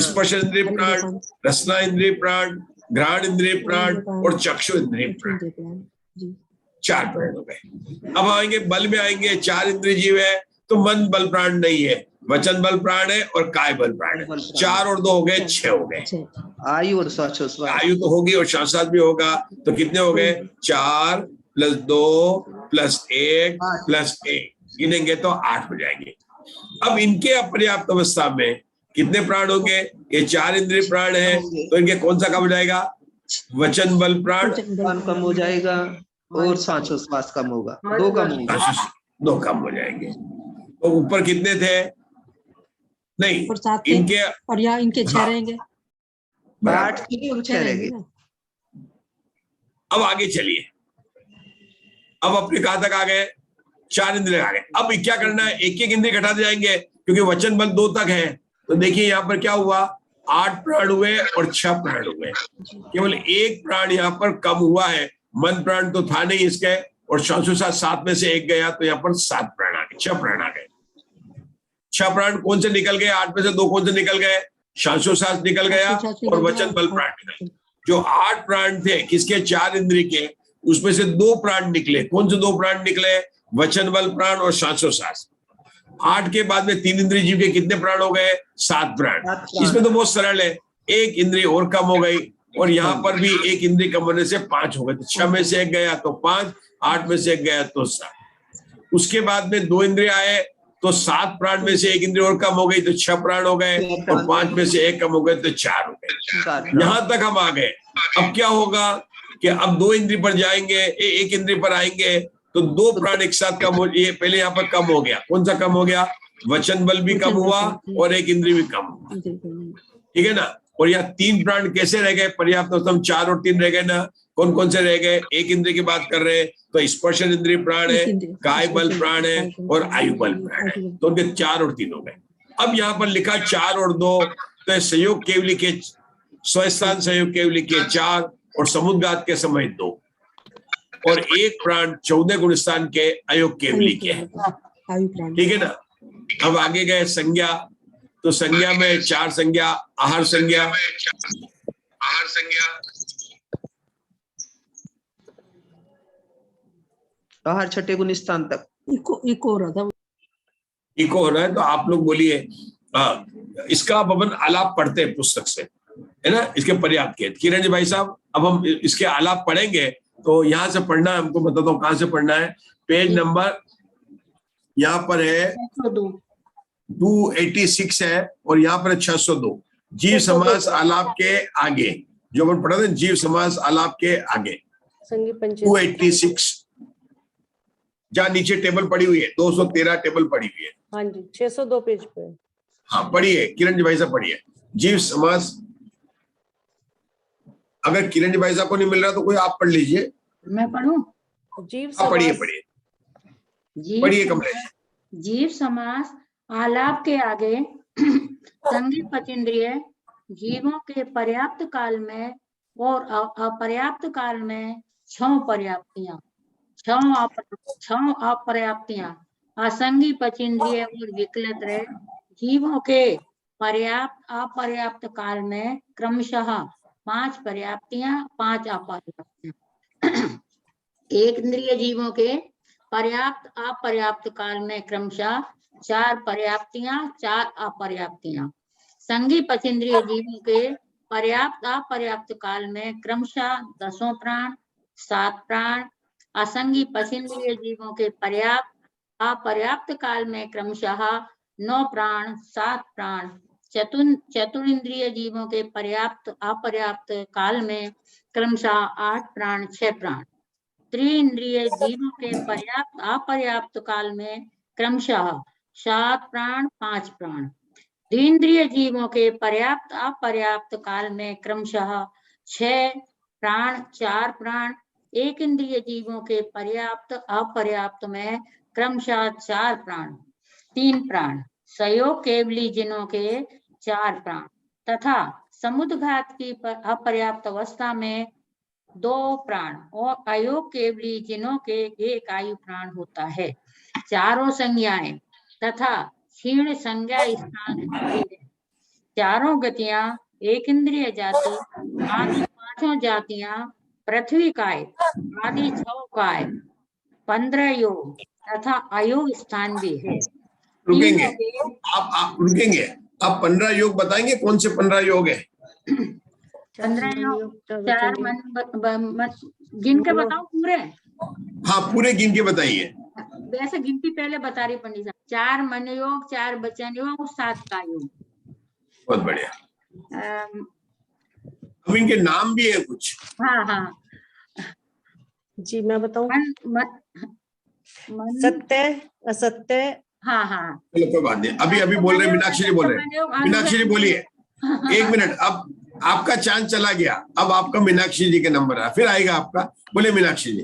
स्पर्श इंद्रिय प्राण, रसना इंद्रिय प्राण, घ्राण इंद्रिय प्राण और चक्षु इंद्रिय प्राण, 4 प्राण हो गए। अब आएंगे बल में, आएंगे 4 इंद्रिय जीव है, तो मन बल प्राण नहीं है, वचन बल प्राण है और काय बल प्राण है। 4 और 2 हो गए, 6 हो गए। आयु और श्वासोच्छ्वास, आयु तो होगी और श्वासोच्छ्वास भी होगा, तो कितने हो गए? 4 + 2 + 1 + 1, गिनेंगे तो 8 हो जाएंगे। अब इनके अपर्याप्त अवस्था में कितने प्राण होंगे? ये 4 इंद्रिय प्राण है, तो इनके कौन सा कम हो जाएगा? वचन बल प्राण कम हो जाएगा और श्वासोच्छ्वास कम होगा, 2 कम होंगे, 2 कम हो जाएंगे। तो ऊपर कितने थे? नहीं, इनके और यहाँ इनके 6 रहेंगे, 8 और 6 रहेंगे। अब आगे चलिए, अब अपने कहां तक आ गए? 4 इंद्रिय आ गए। अब क्या करना है? एक एक इंद्रिय घटाते जाएंगे, क्योंकि वचन बल 2 तक है। तो देखिए यहाँ पर क्या हुआ, 8 प्राण हुए और 6 प्राण हुए। केवल 1 प्राण यहाँ पर कम हुआ है, मन प्राण तो था नहीं इसके, और श्वासोच्छ्वास 7 में से 1 गया, तो यहाँ पर 7 प्राण आ गए, 6 प्राण आ गए। 6 प्राण कौन से निकल गए? 8 में से 2 कौन से निकल गए? श्वासोच्छ्वास निकल गया और वचन बल प्राण निकल गए। जो 8 प्राण थे किसके? 4 इंद्रिय के, उसमें से 2 प्राण निकले। कौन से 2 प्राण निकले? वचन बल प्राण और श्वासोच्छ्वास। 8 के बाद में 3 इंद्रिय जीव के कितने प्राण हो गए? 7 प्राण। इसमें तो बहुत सरल है, 1 इंद्रिय और कम हो गई, और यहाँ पर भी एक इंद्रिय कम होने से 5 हो गए, तो 6 में से 1 गया तो 5, 8 में से 1 गया तो 7। उसके बाद में 2 इंद्रिय आए तो 7 प्राण में से 1 इंद्रिय और कम हो गई तो 6 प्राण हो गए, और 5 में से 1 कम हो गए तो 4 हो गए। यहां तक हम आ गए। अब क्या होगा कि अब 2 इंद्रिय पर जाएंगे, एक इंद्रिय पर आएंगे तो 2 प्राण एक साथ कम हो, ये पहले यहाँ पर कम हो गया। कौन सा कम हो गया? वचन बल भी कम हुआ और एक इंद्रिय भी कम हुआ, ठीक है ना। और यहाँ 3 प्राण कैसे रह गए? पर्याप्त अवस्था 4 और 3 रह गए ना। कौन कौन से रह गए? एक इंद्रिय की बात कर रहे हैं तो स्पर्शन इंद्रिय प्राण है, काय बल प्राण है और आयु बल प्राण है, तो उनके 4 और 3 हो गए। अब यहाँ पर लिखा 4 और 2, तो संयोग केवली के स्वस्थान संयोग केवली के 4 और समुद्घात के समय 2 और 1 प्राण 14 गुण स्थान के अयोग केवली के, ठीक है ना। अब आगे गए संज्ञा, तो संज्ञा में 4 संज्ञा, आहार संज्ञा, हर छठे गुण स्थान तक इको हो रहा था। इको हो रहा है तो आप लोग बोलिए। इसका अब अपन आलाप पढ़ते हैं पुस्तक से, है ना, इसके पर्याप्त के। किरण जी भाई साहब, अब हम इसके आलाप पढ़ेंगे तो यहाँ से पढ़ना है, हमको बताता हूँ कहाँ से पढ़ना है। पेज नंबर यहाँ पर है 286 है और यहाँ पर है 602। जीव समास आलाप के आगे, जो अपन पढ़ा था जीव समास आलाप के आगे 286, जहाँ नीचे टेबल पड़ी हुई है 213 टेबल पड़ी हुई है। हाँ जी, 602 पेज पे। हाँ पढ़िए, किरण जी भाई साहब पढ़िए। जीव समास, अगर किरण जी भाई साहब को नहीं मिल रहा तो कोई आप पढ़ लीजिए। मैं पढ़ूं? जीव पढ़िए समास, पढ़िए पढ़िए कमलेश। जीव समास आलाप के आगे संज्ञा पचेंद्रिय जीवों के पर्याप्त काल में और अपर्याप्त काल में 6 पर्याप्तियां, 6 अपर्याप्तियां, असंगी पचेंद्रिय और विकलित रहे जीवों के पर्याप्त अपर्याप्त काल में क्रमशः 5 पर्याप्तियां, 5 अपर्याप्तियां। एक इंद्रिय जीवों के पर्याप्त अपर्याप्त काल में क्रमशः 4 पर्याप्तियां, 4 अपर्याप्तियां। संगी पचेंद्रिय जीवों के पर्याप्त अपर्याप्त काल में क्रमशः 10 प्राण, 7 प्राण। असंगी पचेंद्रिय जीवों के पर्याप्त अपर्याप्त काल में क्रमशः 9 प्राण, 7 प्राण। चतुरिंद्रिय जीवों के पर्याप्त अपर्याप्त काल में क्रमशः 8 प्राण, 6 प्राण। त्रिइंद्रिय जीवों के पर्याप्त अपर्याप्त काल में क्रमशः 7 प्राण, 5 प्राण। द्विइंद्रिय जीवों के पर्याप्त अपर्याप्त काल में क्रमशः 6 प्राण, 4 प्राण। एक इंद्रिय जीवों के पर्याप्त अपर्याप्त में क्रमशः 4 प्राण, 3 प्राण। संयोग केवली जिनों के 4 प्राण तथा समुद्घात की अपर्याप्त अवस्था में 2 प्राण और अयोग केवली जिनों के 1 आयु प्राण होता है। चारों संज्ञाएं तथा क्षीण संज्ञा स्थान है। चारों गतियां एक इंद्रिय जाति आदि 5 जातियां पृथ्वी काय आदि 6 काय 15 योग तथा अयोग स्थान भी है। रुकेंगे आप रुकेंगे, आप 15 योग बताएंगे, कौन से 15 योग है? 15 योग, 4 मन गिन के बताओ पूरे। हाँ पूरे गिन के बताइए। वैसे गिनती पहले बता रही पंडित साहब। 4 मन योग, 4 वचन योग, 7 का योग। बहुत बढ़िया। अब इनके नाम भी है कुछ? हाँ हाँ जी मैं बताऊं। मन सत्य, असत्य। हाँ हाँ चलो कोई बात नहीं, अभी बोल रहे हैं, मीनाक्षी जी बोल रहे हैं। मीनाक्षी जी बोलिए, 1 मिनट। अब आपका चांस चला गया, अब आपका मीनाक्षी जी के नंबर है, फिर आएगा आपका। बोले मीनाक्षी जी,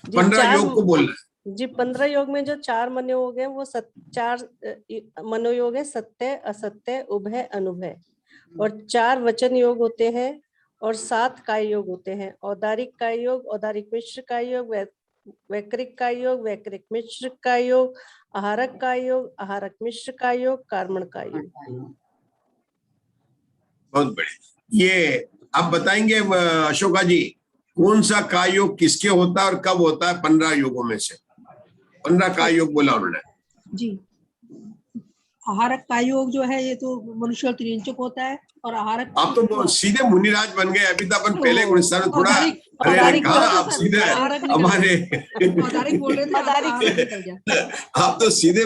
15 योग को बोलना है जी। 15 योग में जो 4 मनोयोग है वो 4 मनोयोग है, सत्य, असत्य, उभय, अनुभय। और 4 वचन योग होते हैं और 7 काय योग होते हैं। औदारिक काय योग, औदारिक मिश्र काय योग, वैकृक काय योग, वैकृक मिश्र काय योग, आहारक काय योग, आहारक मिश्र काय योग, कार्मण काय योग। बहुत बढ़िया। ये आप बताएंगे अशोका जी, कौन सा काय योग किसके होता है और कब होता है? 15 योगों में से 15 काय योग बोला उन्होंने जी, आहारक का योग जो है ये तो मनुष्य और त्रियंचक होता है, और आहारक आप तो सीधे मुनिराज बन गए। अभी तो अपन पहले गुणस्थान में थोड़ा अरे औदारिक कहा बोल रहे आप थे सीधे सर, आहारक निकल हमारे औदारिक बोल रहे थे, आहारक निकल गया। आप तो सीधे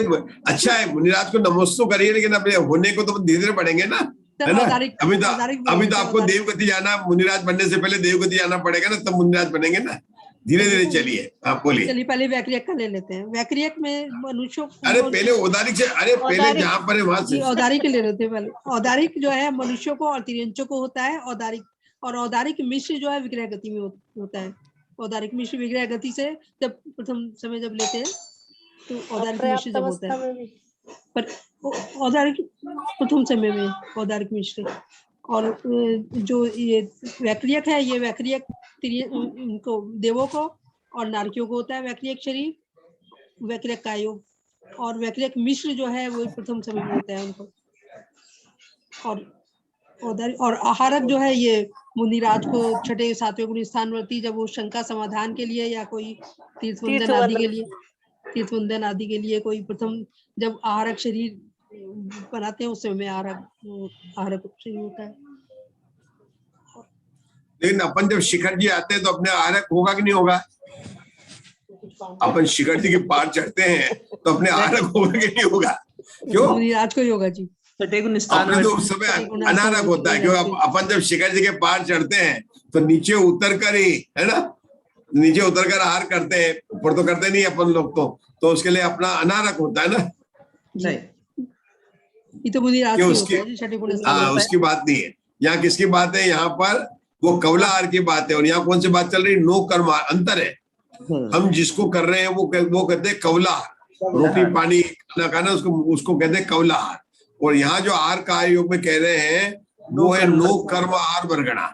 अच्छा है, मुनिराज को नमस्ते करिए, लेकिन अपने होने को तो धीरे धीरे बढ़ेंगे ना, है ना। अभी तो आपको देवगति जाना, मुनिराज बनने से पहले देवगति जाना पड़ेगा ना, तब मुनिराज बनेंगे ना। धीरे धीरे चलिए, आप बोलिए। चलिए पहले वैक्रियक का ले लेते हैं। वैक्रियक में मनुष्यों अरे पहले औदारिक से, अरे पहले जहाँ पर है वहां से औदारिक ले लेते हैं पहले। औदारिक जो है मनुष्यों को और तिर्यंचों को होता है औदारिक, और औदारिक मिश्र जो है विग्रह गति में होता है। औदारिक मिश्र विग्रह गति से जब प्रथम समय जब लेते हैं तो औदारिक मिश्र जब होता है, पर औदारिक प्रथम समय में औदारिक मिश्र। और जो ये वैक्रियक है, ये वैक्रियक उनको देवों को और नारकियों को होता है वैक्रियक शरीर, वैक्रियक का योग। और वैक्रियक मिश्र जो है वो प्रथम समय में होता है उनको। और आहारक जो है ये मुनिराज को छठे सातवें गुण स्थानवर्ती, जब वो शंका समाधान के लिए या कोई तीर्थवंदन आदि के लिए कोई प्रथम जब आहारक शरीर बनाते हैं उस समय में आहारक शरीर होता है। लेकिन अपन जब शिखर जी आते हैं तो अपने आहारक होगा कि नहीं होगा? अपन शिखर जी के पार चढ़ते हैं तो अपने आहारक होगा कि नहीं होगा? क्यों? मुनिराज को ही होगा जी। अपने तो उस समय अनारक होता है, क्यों? अपन जब शिखर जी के पार चढ़ते हैं तो नीचे उतर कर ही, है ना, नीचे उतर कर आहार करते हैं, ऊपर तो करते नहीं अपन लोग तो उसके लिए अपना अनारक होता है ना। नहीं, ये तो मुनिराज की होता है जी, छठे गुण स्थान होता है। उसकी बात नहीं है, यहाँ किसकी बात है? यहाँ पर वो कवला आहार की बात है। और यहाँ कौन सी बात चल रही? नो कर्म अंतर है। हम जिसको कर रहे हैं वो कहते हैं कवला आहार, रोटी पानी खाना उसको कहते हैं कवला आहार। और यहाँ जो आहार का योग में कह रहे हैं वो है नो कर्म आहार वर्गणा,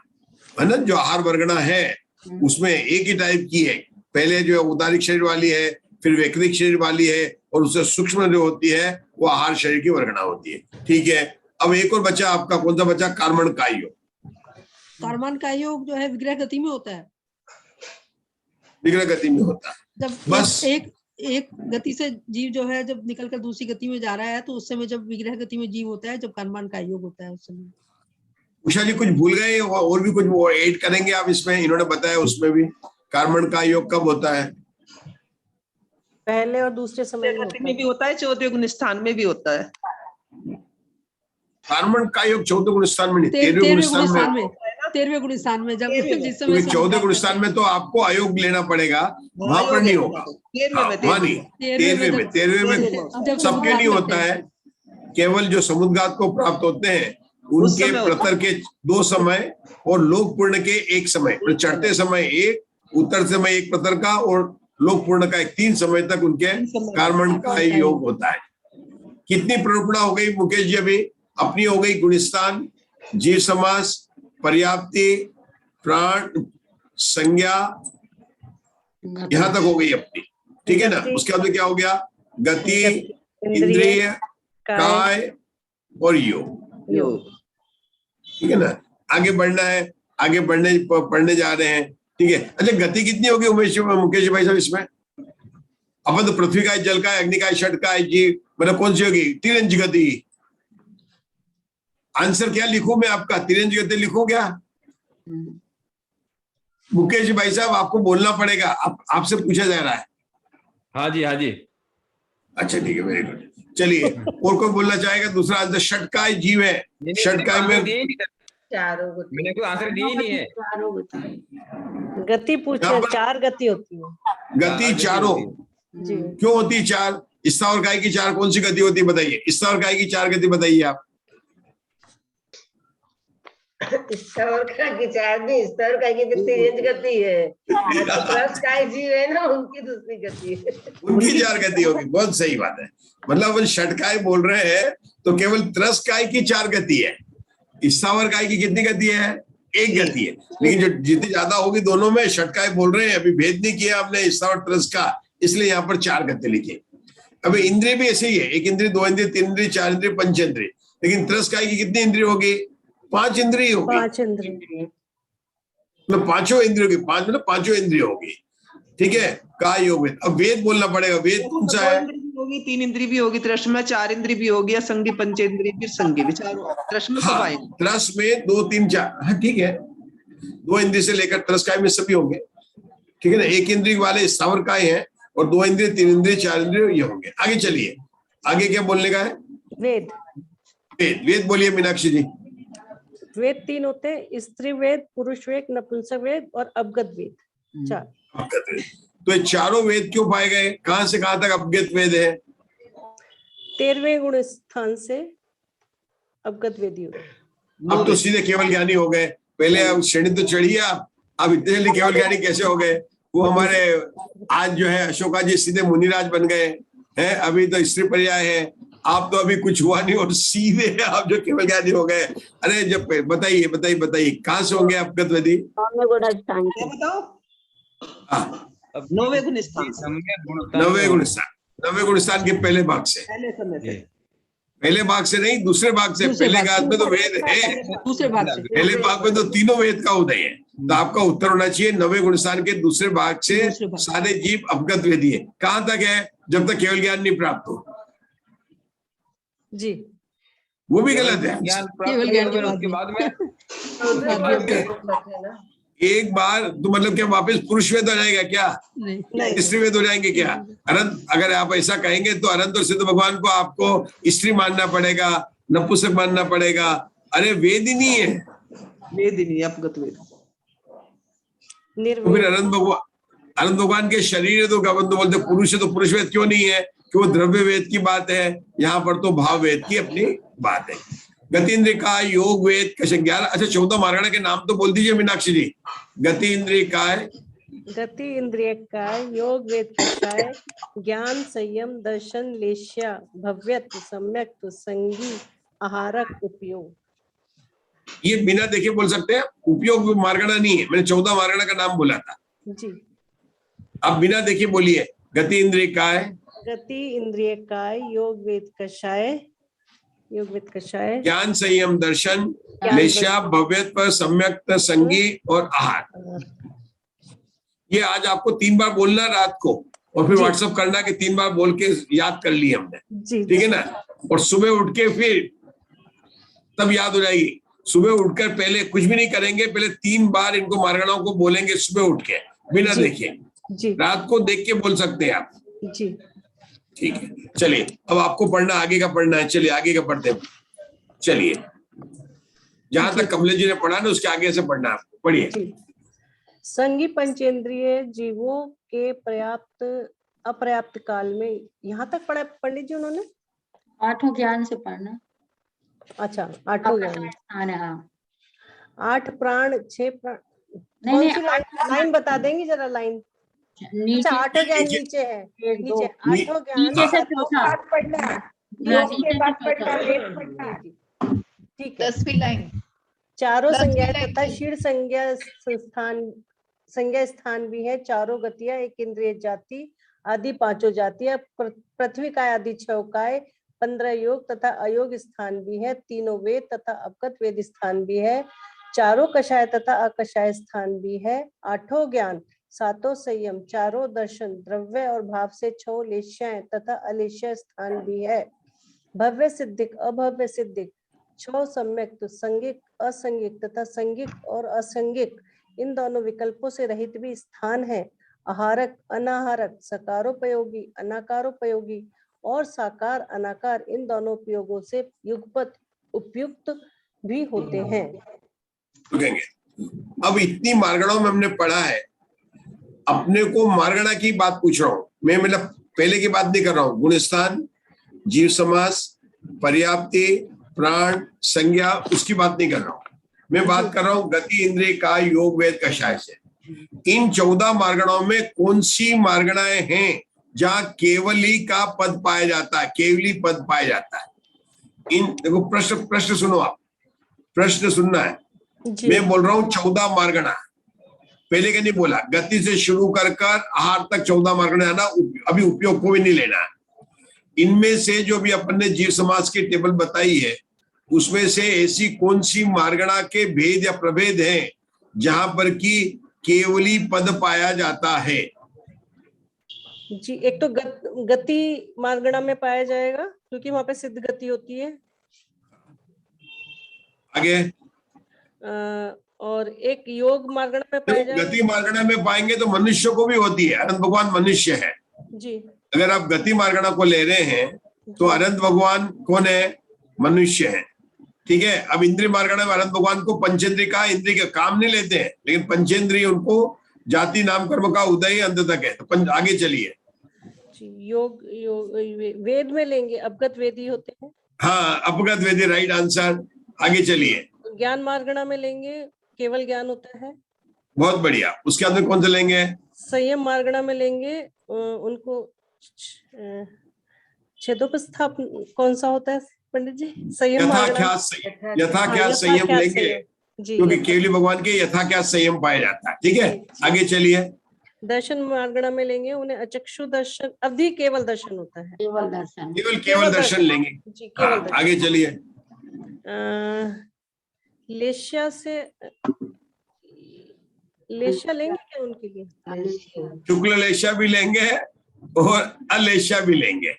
है ना। जो आहार वर्गणा है उसमें एक ही टाइप की है, पहले जो उदारिक शरीर वाली है, फिर वैक्रिक शरीर वाली है, और उससे सूक्ष्म जो होती है वो आहार शरीर की वर्गणा होती है। ठीक है, अब एक और बचा आपका, कौन सा बचा? कर्मण का योग। कर्मण का योग जो है विग्रह गति में होता है। विग्रह गति में होता है। जब बस एक गति से जीव जो है जब निकलकर दूसरी गति में जा रहा है तो उस समय जब विग्रह गति में जीव होता है, जब कर्मण का योग होता है उस समय। उषा जी कुछ भूल गए और भी कुछ वो ऐड करेंगे आप इसमें? इन्होंने बताया उसमें भी कर्मण का योग कब होता है? पहले और दूसरे समय में भी होता है, चौथे गुण स्थान में भी होता है। कर्मण का योग चौथे गुण स्थान में नहीं, 13वें गुण स्थान में। 13वें गुण स्थान में जब जिस समय चौथे गुण स्थान में तो आपको आयोग लेना पड़ेगा, वहां पर नहीं होगा। वहां नहीं, 13वें में सबके नहीं होता है। केवल जो समुद्घात को प्राप्त होते हैं उनके प्रतर के 2 समय और लोक पूर्ण के 1 समय, चढ़ते समय 1, उतर समय 1 प्रतर का, और लोक पूर्ण का 1, 3 समय तक उनके कर्मण का योग होता है। कितनी प्ररूपणा हो गई मुकेश जी? अभी अपनी हो गई गुणस्थान, जीव समास, पर्याप्ति, प्राण, संज्ञा, यहां तक हो गई अपनी। ठीक है ना। उसके बाद क्या हो गया? गति, इंद्रिय, काय और योग। ठीक है ना। आगे बढ़ना है, आगे पढ़ने जा रहे हैं। ठीक है। अच्छा, गति कितनी होगी मुकेश भाई साहब इसमें? अपन तो पृथ्वी का है, जल का है, अग्नि का है, षट का है, जीव, मतलब कौन सी होगी? तिरंज गति। आंसर क्या लिखूं मैं आपका? तिरंज गति लिखूं क्या? मुकेश भाई साहब आपको बोलना पड़ेगा, आपसे पूछा जा रहा है। हाँ जी, हाँ जी। अच्छा ठीक है, वेरी गुड। चलिए, और कोई बोलना चाहेगा? दूसरा आंसर षटकाय जीव है। षटकाय में मैंने कोई आंसर दिया ही नहीं है। गति पूछे, 4 गति होती है। गति चारों क्यों होती है? 4 स्थावर काय की 4 कौन सी गति होती है बताइए? स्थावर काय की 4 गति बताइए आप। स्थावर काय की 4 नहीं, स्थावर काय की तिरंज गति है। त्रस काय जीव है ना, उनकी दूसरी गति है, उनकी 4 गति होगी। बहुत सही बात है। मतलब अपन षटकाय बोल रहे हैं तो केवल त्रस काय की 4 गति है। स्थावर काय की कितनी गति है? 1 गति है। लेकिन जो जितनी ज्यादा होगी दोनों में, षटकाय बोल रहे हैं, अभी भेद नहीं किया आपने स्थावर त्रस का, इसलिए यहाँ पर 4 गति लिखी। अभी इंद्रिय भी ऐसे ही है, 1 इंद्रिय, 2 इंद्रिय, 3 इंद्रिय, 4 इंद्रिय, 5 इंद्रिय। लेकिन त्रस काय की कितनी इंद्रिय होगी? 5 इंद्रिय होगी। 5 इंद्रिय, मतलब 5 इंद्रियों की, 5 मतलब 5 इंद्रिय होगी। ठीक है। काय योग में अब वेद बोलना पड़ेगा। वेद कौन सा है? होगी, 3 इंद्री भी होगी, त्रस में 4 इंद्री भी होगी, असंगी पंचेंद्री फिर संगी विचारो त्रस में सब हाँ, आएंगे। त्रस में 2 3 4, हाँ ठीक है, 2 इंद्री से लेकर त्रस काय में सभी होंगे, ठीक है ना। 1 इंद्री वाले स्थावर काय हैं और 2 इंद्रिय 3 इंद्रिय 4 इंद्रिय ये होंगे। आगे चलिए, आगे क्या बोलने का है? वेद। वेद, वेद बोलिए मीनाक्षी जी। वेद 3 होते हैं, स्त्री वेद, पुरुष वेद, नपुंसक वेद और अवगत वेद, 4। तो ये चारों वेद क्यों पाए गए? कहां से कहां तक अवगत वेद है? 13वें गुण स्थान से अवगत वेदी हो। अब तो सीधे केवल ज्ञानी हो गए। पहले अब श्रेणी तो चढ़ी, अब इतने जल्दी केवल ज्ञानी कैसे हो गए? वो हमारे आज जो है अशोका जी सीधे मुनिराज बन गए हैं, अभी तो स्त्री पर्याय है। आप तो अभी कुछ हुआ नहीं और सीधे आप जो केवल ज्ञानी हो गए। अरे जब बताइए बताइए बताइए कहाँ से होंगे अवगत वेदी? बताओ, हाँ, 9वें गुण स्थान, 9वें गुण स्थान के पहले भाग से। पहले समय से, पहले भाग से नहीं, दूसरे भाग से। पहले भाग में तो वेद है, दूसरे भाग से। पहले भाग में तो तीनों वेद का उदय है। तो आपका उत्तर होना चाहिए 9वें गुण स्थान के दूसरे भाग से सारे जीव अवगत वेदी है। कहां तक है? जब तक केवल ज्ञान नहीं प्राप्त हो। जी, वो भी गलत है। ज्ञान केवल ज्ञान के उसके बाद में एक बार तो मतलब क्या वापस पुरुष वेद हो जाएगा क्या? नहीं, स्त्री वेद हो जाएंगे क्या? अनंत, अगर आप ऐसा कहेंगे तो अनंत और सिद्ध भगवान को आपको स्त्री मानना पड़ेगा, नपुंसक मानना पड़ेगा। अरे वेद ही नहीं है, वेद ही नहीं, अपगत वेद। तो फिर अनंत भगवान के शरीर है तो क्या बोलते पुरुष है, तो पुरुष वेद क्यों नहीं है? कि वो द्रव्य वेद की बात है, यहाँ पर तो भाव वेद की अपनी बात है। गति इंद्रिय का योग वेद का 11। अच्छा 14 मार्गणा के नाम तो बोल दीजिए मीनाक्षी जी। गति इंद्रिय काय, गति इंद्रिय काय, योग वेद काय, ज्ञान संयम दर्शन लेश्या भव्यत्व सम्यक्त्व संगी आहारक उपयोग। ये बिना देखे बोल सकते हैं। उपयोग मार्गणा नहीं है, मैंने 14 मार्गणा का नाम बोला था। जी, अब बिना देखे बोलिए। गति इंद्रिय काय, गति इंद्रिय काय, योग वेद कषाय, योग वेद कषाय, ज्ञान संयम दर्शन लेश्या भव्यत्व सम्यक्त्व संगी और आहार। ये आज आपको 3 बार बोलना रात को, और फिर व्हाट्सएप करना कि 3 बार बोल के याद कर ली हमने, ठीक है ना। और सुबह उठ के फिर तब याद हो जाएगी। सुबह उठकर पहले कुछ भी नहीं करेंगे, पहले 3 बार इनको मार्गणाओं को बोलेंगे सुबह उठ के, बिना देखे। रात को देख के बोल सकते हैं आप जी, ठीक है। चलिए अब आपको पढ़ना, आगे का पढ़ना है। चलिए आगे का पढ़ते हैं। चलिए जहां तक कमलेश जी ने पढ़ा ना उसके आगे से पढ़ना, आपको पढ़िए। संगी पंचेंद्रिय जीवों के पर्याप्त अपर्याप्त काल में, यहाँ तक पढ़ा पंडित जी उन्होंने? 8 ज्ञान से पढ़ना। अच्छा 8 ज्ञान, स्थान है, हाँ। 8 प्राण 6 प्राण, नहीं, लाइन बता देंगी जरा लाइन? नीचे, अच्छा 8 ज्ञान नीचे है, नीचे 8 ज्ञान नीचे से चौथा, ठीक है। 10वीं लाइन, चारों 10वीं संज्ञा लाइन तथा की। शीर्ष संज्ञा स्थान भी है। चारों गतियां, एक इंद्रिय जाति आदि 5 जातियां, पृथ्वी काय आदि 6 काय, 15 योग तथा अयोग स्थान भी है। 3 वेद तथा अवगत वेद स्थान भी है। 4 कषाय तथा अकषाय स्थान भी है। 8 ज्ञान, 7 संयम, 4 दर्शन, द्रव्य और भाव से 6 लेश्याएं तथा अलेश्य स्थान भी है। भव्य सिद्धिक, अभव्य सिद्धिक, 6 सम्यक, तो संगिक, असंगिक तथा संगिक और असंगिक इन दोनों विकल्पों से रहित भी स्थान है। आहारक, अनाहारक, सकारोपयोगी, अनाकारोपयोगी और साकार अनाकार इन दोनों उपयोगों से युगपत उपयुक्त भी होते हैं। अब इतनी मार्गणों में हमने पढ़ा है, अपने को मार्गणा की बात पूछ रहा हूं मैं, मतलब पहले की बात नहीं कर रहा हूं। गुणस्थान, जीव समास, पर्याप्ति, प्राण, संज्ञा, उसकी बात नहीं कर रहा हूं मैं। बात कर रहा हूं गति इंद्रिय का योग वेद कषाय से। इन 14 मार्गणों में कौन सी मार्गणाएं हैं जहां केवली का पद पाया जाता है, केवली पद पाया जाता है? इन देखो, प्रश्न सुनो आप, प्रश्न सुनना है। मैं बोल रहा हूं 14 मार्गणा, पहले का नहीं बोला। गति से शुरू कर आहार तक 14 मार्गणा आना, अभी उपयोग को भी नहीं लेना। इनमें से जो भी अपन ने जीव समाज की टेबल बताई है, उसमें से ऐसी कौन सी मार्गणा के भेद या प्रभेद हैं जहां पर कि केवली पद पाया जाता है? जी, एक तो गति मार्गणा में पाया जाएगा क्योंकि वहां पे सिद्ध गति होती है। आगे और एक योग मार्गणा में पाया जाएगा। गति मार्गणा में पाएंगे तो मनुष्य को भी होती है। अनंत भगवान मनुष्य है जी। अगर आप गति मार्गणा को ले रहे हैं तो अनंत भगवान कौन है? मनुष्य है। ठीक है। अब इंद्रिय मार्गणा में अनंत भगवान को पंचेंद्रिय का इंद्रिय का काम नहीं लेते हैं, लेकिन पंचेंद्रिय उनको जाति नाम कर्म का उदय अंत तक है। तो आगे चलिए। योग वेद में लेंगे, अवगत वेदी होते हैं। हाँ, अपगत वेदी, राइट आंसर। आगे चलिए। ज्ञान मार्गणा में लेंगे, केवल ज्ञान होता है। बहुत बढ़िया। उसके अंदर कौन सा लेंगे? संयम मार्गणा में लेंगे, उनको छेदोपस्थाप कौन सा होता है पंडित जी? संयम यथाख्यात संयम लेंगे क्योंकि केवली भगवान के यथाख्यात संयम पाया जाता है। ठीक है। आगे चलिए। दर्शन मार्गणा में लेंगे, उन्हें अचक्षु दर्शन, अवधि केवल दर्शन होता है। केवल दर्शन लेंगे। आगे चलिए। लेशा लेंगे क्या उनके लिए? शुक्ल लेशा भी लेंगे और अलेशा भी लेंगे,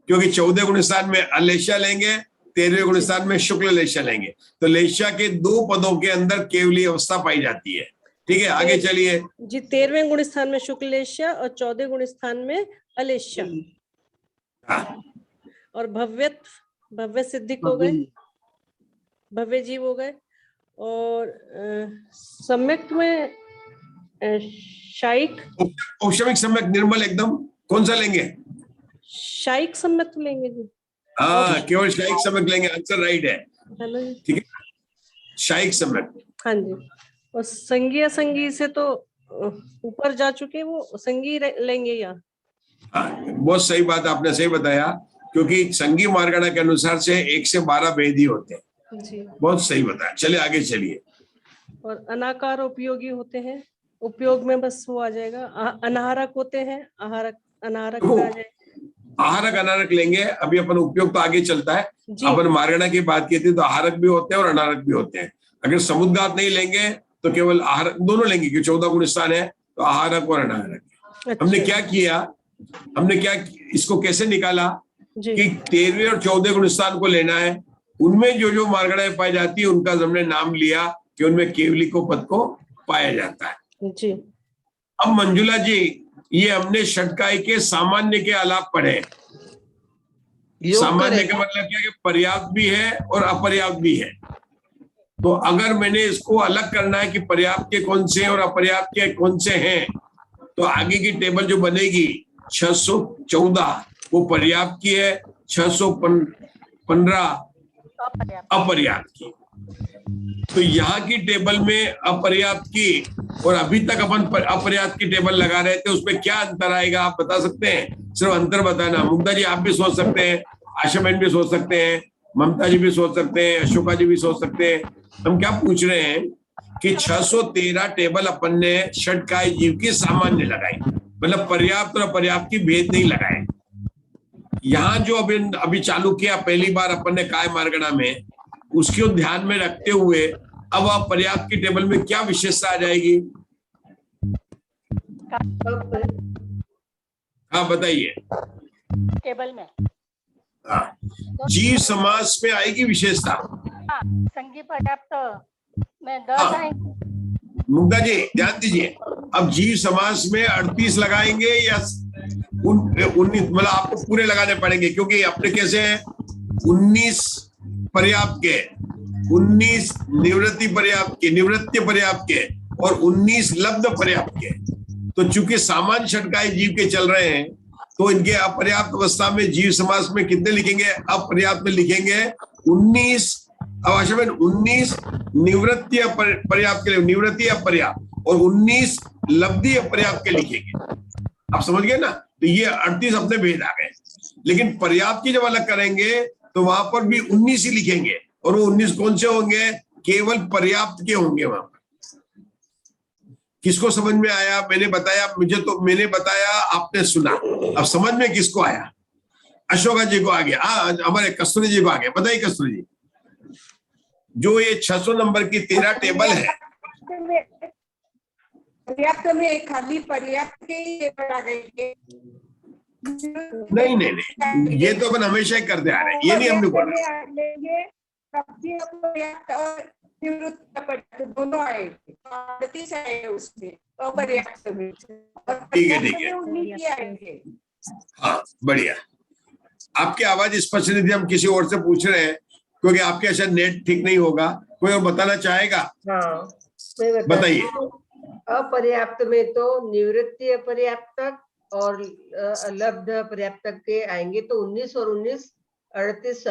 क्योंकि 14 गुण स्थान में अलेशा लेंगे, 13वें गुण स्थान में शुक्ल लेशा लेंगे। तो लेशा के 2 पदों के अंदर केवली अवस्था पाई जाती है। ठीक है। आगे चलिए जी। 13वें गुण स्थान में शुक्ल लेशा और 14वें गुण स्थान में अलेशा। और भव्य सिद्धिक हो गए, भव्य जीव हो गए। और सम्यक में शाइक, औक्षमिक सम्यक निर्मल एकदम, कौन सा लेंगे? शाइक सम्यक लेंगे जी। हाँ, केवल शाइक सम्यक लेंगे। आंसर राइट है। ठीक है, शाइक सम्यक। हाँ जी। और संगी से तो ऊपर जा चुके, वो संगी लेंगे या? हाँ, बहुत सही बात आपने सही बताया, क्योंकि संगी मार्गणा के अनुसार से 1 से 12 भेद ही होते हैं जी। बहुत सही बताया। चलिए आगे चलिए। और अनाकार उपयोगी होते हैं, उपयोग में बस वो आ जाएगा। अनाहरक होते हैं, आहारक अनाहरक में आ जाएगा। आहारक अनारक लेंगे। अभी अपन उपयोग तो आगे चलता है। अपन मार्गणा की बात की थी तो आहारक भी होते हैं और अनारक भी होते हैं। अगर समुद्घात नहीं लेंगे तो केवल आहारक, दोनों लेंगे क्योंकि 14 गुण स्थान है तो आहारक और अनारक। अच्छा। हमने क्या किया, इसको कैसे निकाला कि 13वें और 14 गुण स्थान को लेना है। उनमें जो मार्गणाएं पाई जाती है उनका हमने नाम लिया कि उनमें केवली को पद को पाया जाता है जी। अब मंजुला जी, ये हमने षटकाई के सामान्य के आलाप पढ़े। सामान्य का मतलब क्या है? पर्याप्त भी है और अपर्याप्त भी है। तो अगर मैंने इसको अलग करना है कि पर्याप्त के कौन से और अपर्याप्त के कौन से हैं, तो आगे की टेबल जो बनेगी 614 वो पर्याप्त की है, 615 अपर्याप्त की। तो यहाँ की टेबल में अपर्याप्त की और अभी तक अपन अपर्याप्त की टेबल लगा रहे थे, उसमें क्या अंतर आएगा आप बता सकते हैं? सिर्फ अंतर बताना। मुग्धा जी आप भी सोच सकते हैं, आशा बहन भी सोच सकते हैं, ममता जी भी सोच सकते हैं, अशोका जी भी सोच सकते हैं। हम क्या पूछ रहे हैं कि 613 टेबल अपन ने षटकाय जीव की सामान्य लगाई, मतलब पर्याप्त और अपर्याप्त की भेद नहीं लगाए। यहाँ जो अभी चालू किया पहली बार अपन ने काय मार्गणा में, उसको ध्यान में रखते हुए अब आप पर्याप्त की टेबल में क्या विशेषता आ जाएगी? हाँ बताइए। टेबल में जीव समास में आएगी विशेषता। संगी पर्याप्त में 10 आएंगे। मुग्धा जी ध्यान दीजिए, अब जीव समास में 38 लगाएंगे या 19, मतलब आपको पूरे लगाने पड़ेंगे क्योंकि अपने कैसे हैं 19 पर्याप्त के, 19 निवृत्ति पर्याप्त के, निवृत्ति पर्याप्त के और 19 लब्ध पर्याप्त के। तो चूंकि सामान्य षटकाई जीव के चल रहे हैं तो इनके अपर्याप्त अवस्था में जीव समास में कितने लिखेंगे? अपर्याप्त में लिखेंगे 19। अब आशा में 19 निवृत्ति पर्याप्त के लिए निवृत्ति अपर्याप्त और 19 लब्धि अपर्याप्त के लिखेंगे। आप समझ गए ना? तो ये 38 अपने भेद आ गए। लेकिन पर्याप्त की जब अलग करेंगे तो वहां पर भी 19 ही लिखेंगे और वो 19 कौन से होंगे? केवल पर्याप्त के होंगे वहां पर। किसको समझ में आया? मैंने बताया, आपने सुना। अब समझ में किसको आया? अशोका जी को आ गया, हमारे कस्तूरी जी को आ गया। बताइए कस्तूरी जी, जो ये 600 नंबर की 13 टेबल है, पर्याप्त में खाली पर्याप्त के ही टेबल आ गई है। नहीं नहीं नहीं, ये तो अपन हमेशा ही करते आ रहे हैं, ये नहीं हमने बोला। लेंगे तृतीय पर्याप्त और निवृत्त पर्याप्त दोनों आएंगे, 38 आए उसमें अपर्याप्त में, और ठीक है, पर्याप्त में 19 ही आएंगे। हाँ बढ़िया। आपकी आवाज स्पष्ट नहीं थी, हम किसी और से पूछ रहे हैं क्योंकि आपके शायद नेट ठीक नहीं होगा। कोई और बताना चाहेगा? हाँ मैं बताइए। अपर्याप्त में तो निवृत्ति अपर्याप्तक और लब्ध पर्याप्तक के आएंगे, तो 19 और 19 38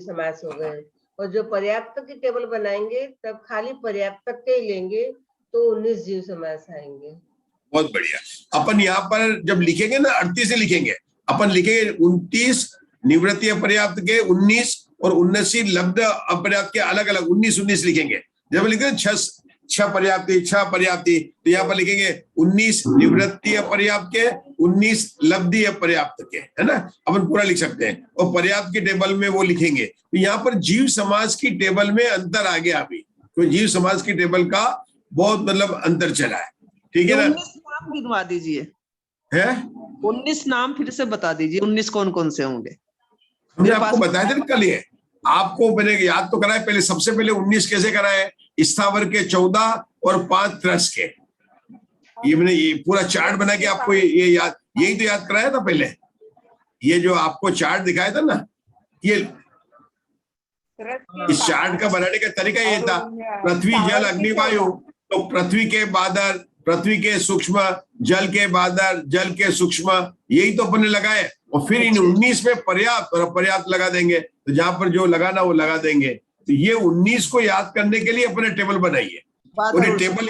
समास हो गए। और जो पर्याप्त की टेबल बनाएंगे तब खाली पर्याप्तक के ही लेंगे तो 19 जीव समास आएंगे। बहुत बढ़िया। अपन यहाँ पर जब लिखेंगे ना 38 से लिखेंगे, अपन लिखेंगे 29 निवृत्ति अपर्याप्त के 19 और 19 लब्ध अपर्याप्त के अलग अलग 19 लिखेंगे। जब लिखेंगे 6 पर्याप्ति 6 पर्याप्ति, तो यहाँ पर लिखेंगे 19 निवृत्ति अपर्याप्त के 19 लब्धि अपर्याप्त के, है ना। अपन पूरा लिख सकते हैं और पर्याप्त की टेबल में वो लिखेंगे। तो यहाँ पर जीव समास की टेबल में अंतर आ गया अभी, तो जीव समास की टेबल का बहुत मतलब अंतर चला है, ठीक है ना। 19 नाम गिनवा दीजिए है 19 नाम फिर से बता दीजिए, 19 कौन कौन से होंगे? हमने आपको बताया था ना कल, ये आपको मैंने याद तो कराया पहले। सबसे पहले 19 कैसे कराए? स्थावर के 14 और 5 त्रस के। ये मैंने ये पूरा चार्ट बना के आपको ये याद, यही तो याद कराया था पहले। ये जो आपको चार्ट दिखाया था ना, ये इस चार्ट का बनाने का तरीका ये था, पृथ्वी जल अग्नि वायु। तो पृथ्वी के बादल, पृथ्वी के सूक्ष्म, जल के बादल, जल के सूक्ष्म, यही तो अपन ने लगाए। और फिर इन 19 में पर्याप्त और अपर्याप्त लगा देंगे, तो जहां पर जो लगाना वो लगा देंगे। तो ये 19 को याद करने के लिए अपने टेबल बनाई है, और ये टेबल